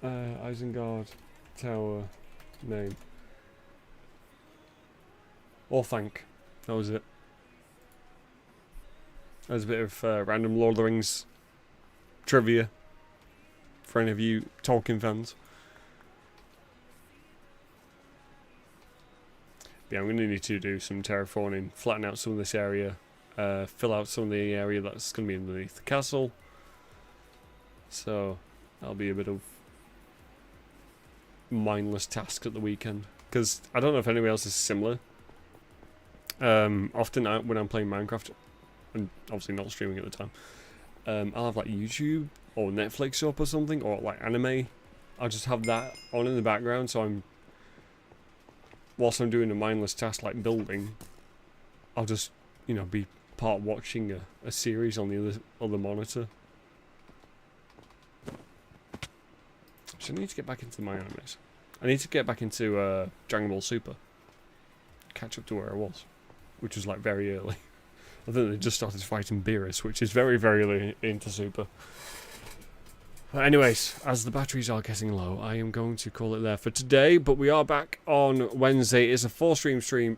Isengard Tower name. Orthanc. That was it. That was a bit of random Lord of the Rings trivia for any of you Tolkien fans. Yeah, I'm going to need to do some terraforming, flatten out some of this area, fill out some of the area that's going to be underneath the castle. So that'll be a bit of mindless task at the weekend, because I don't know if anybody else is similar. Often when I'm playing Minecraft, and obviously not streaming at the time, I'll have like YouTube or Netflix up or something, or like anime. I'll just have that on in the background, so whilst I'm doing a mindless task like building, I'll just, be part watching a series on the other monitor. So I need to get back into my animes. I need to get back into Dragon Ball Super. Catch up to where I was, which was like very early. I think they just started fighting Beerus, which is very, very early into Super. But anyways, as the batteries are getting low, I am going to call it there for today. But we are back on Wednesday. It's a 4-stream stream.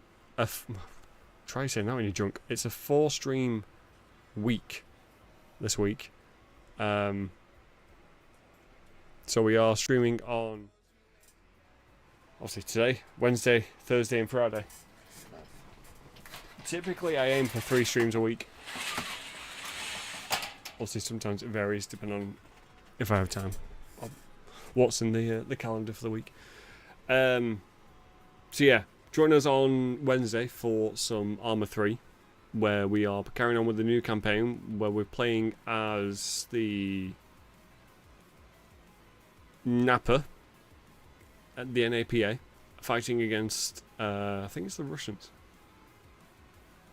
Try saying that when you're drunk. It's a 4-stream week this week. So we are streaming on, obviously today, Wednesday, Thursday and Friday. Typically I aim for 3 streams a week. Obviously sometimes it varies depending on if I have time, what's in the calendar for the week. So yeah, join us on Wednesday for some Arma 3, where we are carrying on with the new campaign, where we're playing as the Nappa at the NAPA, fighting against, I think it's the Russians.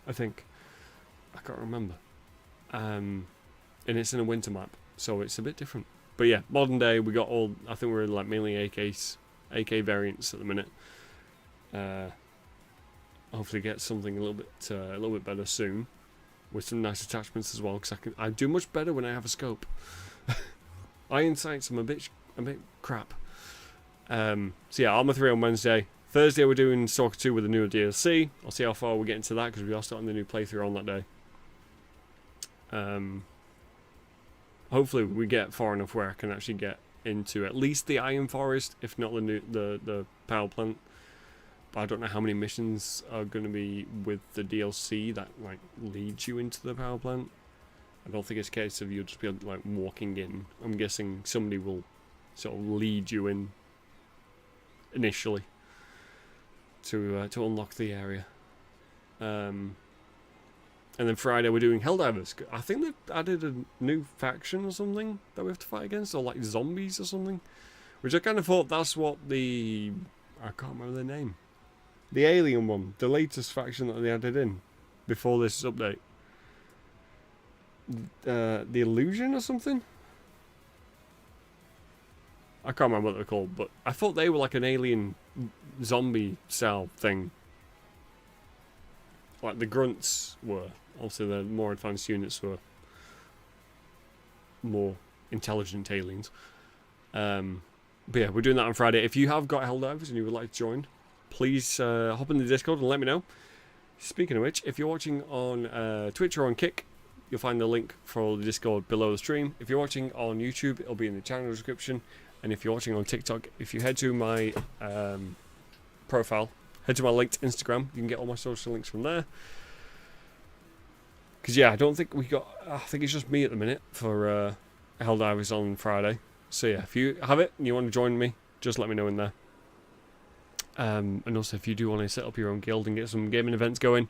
I can't remember. And it's in a winter map, so it's a bit different. But yeah, modern day, we got all, I think we're like mainly AK variants at the minute. Hopefully get something a little bit better soon, with some nice attachments as well, because I do much better when I have a scope. Iron sights, I'm a bit crap. So yeah, Arma 3 on Wednesday. Thursday we're doing Stalker 2 with the newer DLC. I'll see how far we get into that, because we are starting the new playthrough on that day. Hopefully we get far enough where I can actually get into at least the Iron Forest, if not the power plant. But I don't know how many missions are going to be with the DLC that like leads you into the power plant. I don't think it's a case of you'll just be like walking in. I'm guessing somebody will sort of lead you in initially to unlock the area. And then Friday we're doing Helldivers. I think they've added a new faction or something that we have to fight against, or like zombies or something. Which I kind of thought that's what I can't remember the name. The alien one, the latest faction that they added in before this update. The Illusion or something? I can't remember what they're called, but I thought they were like an alien zombie style thing. Like the grunts were. Also the more advanced units were more intelligent aliens. But yeah, we're doing that on Friday. If you have got Helldivers and you would like to join, please hop in the Discord and let me know. Speaking of which, if you're watching on Twitch or on Kick, you'll find the link for the Discord below the stream. If you're watching on YouTube, it'll be in the channel description. And if you're watching on TikTok, if you head to my profile, head to my linked Instagram, you can get all my social links from there. Because yeah, I think it's just me at the minute for Helldivers on Friday. So yeah, if you have it and you want to join me, just let me know in there. And also if you do want to set up your own guild and get some gaming events going,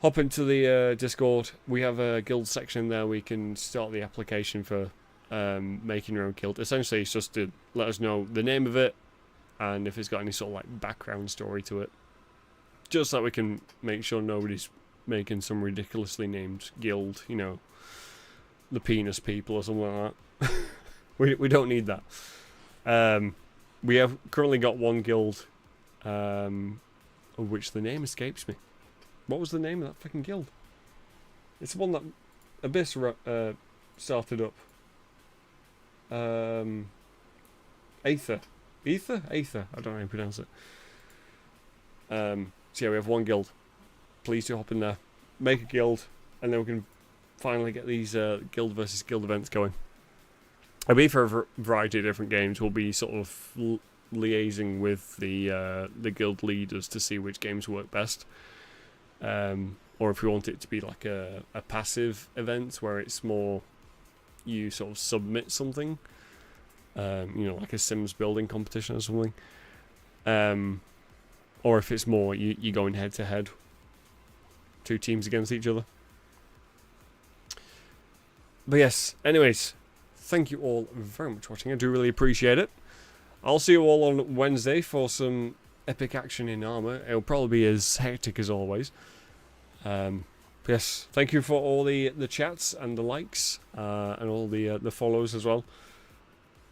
hop into the Discord. We have a guild section there where you can start the application for making your own guild. Essentially it's just to let us know the name of it and if it's got any sort of like background story to it. Just so we can make sure nobody's making some ridiculously named guild, you know, the penis people or something like that. we don't need that. We have currently got one guild, of which the name escapes me. What was the name of that fucking guild? It's the one that Abyss started up. Aether. Aether? I don't know how you pronounce it. So yeah, we have one guild. Please do hop in there. Make a guild, and then we can finally get these guild versus guild events going. It'll be for a variety of different games. We'll be sort of liaising with the guild leaders to see which games work best. Or if we want it to be like a passive event where it's more you sort of submit something, you know, like a Sims building competition or something. Or if it's more you going head to head, 2 teams against each other. But yes, anyways, thank you all very much for watching. I do really appreciate it. I'll see you all on Wednesday for some epic action in Arma. It'll probably be as hectic as always. Yes, thank you for all the chats and the likes and all the follows as well.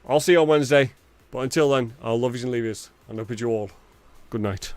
I'll see you on Wednesday. But until then, I'll love yous and leave yous, and I bid you all good night.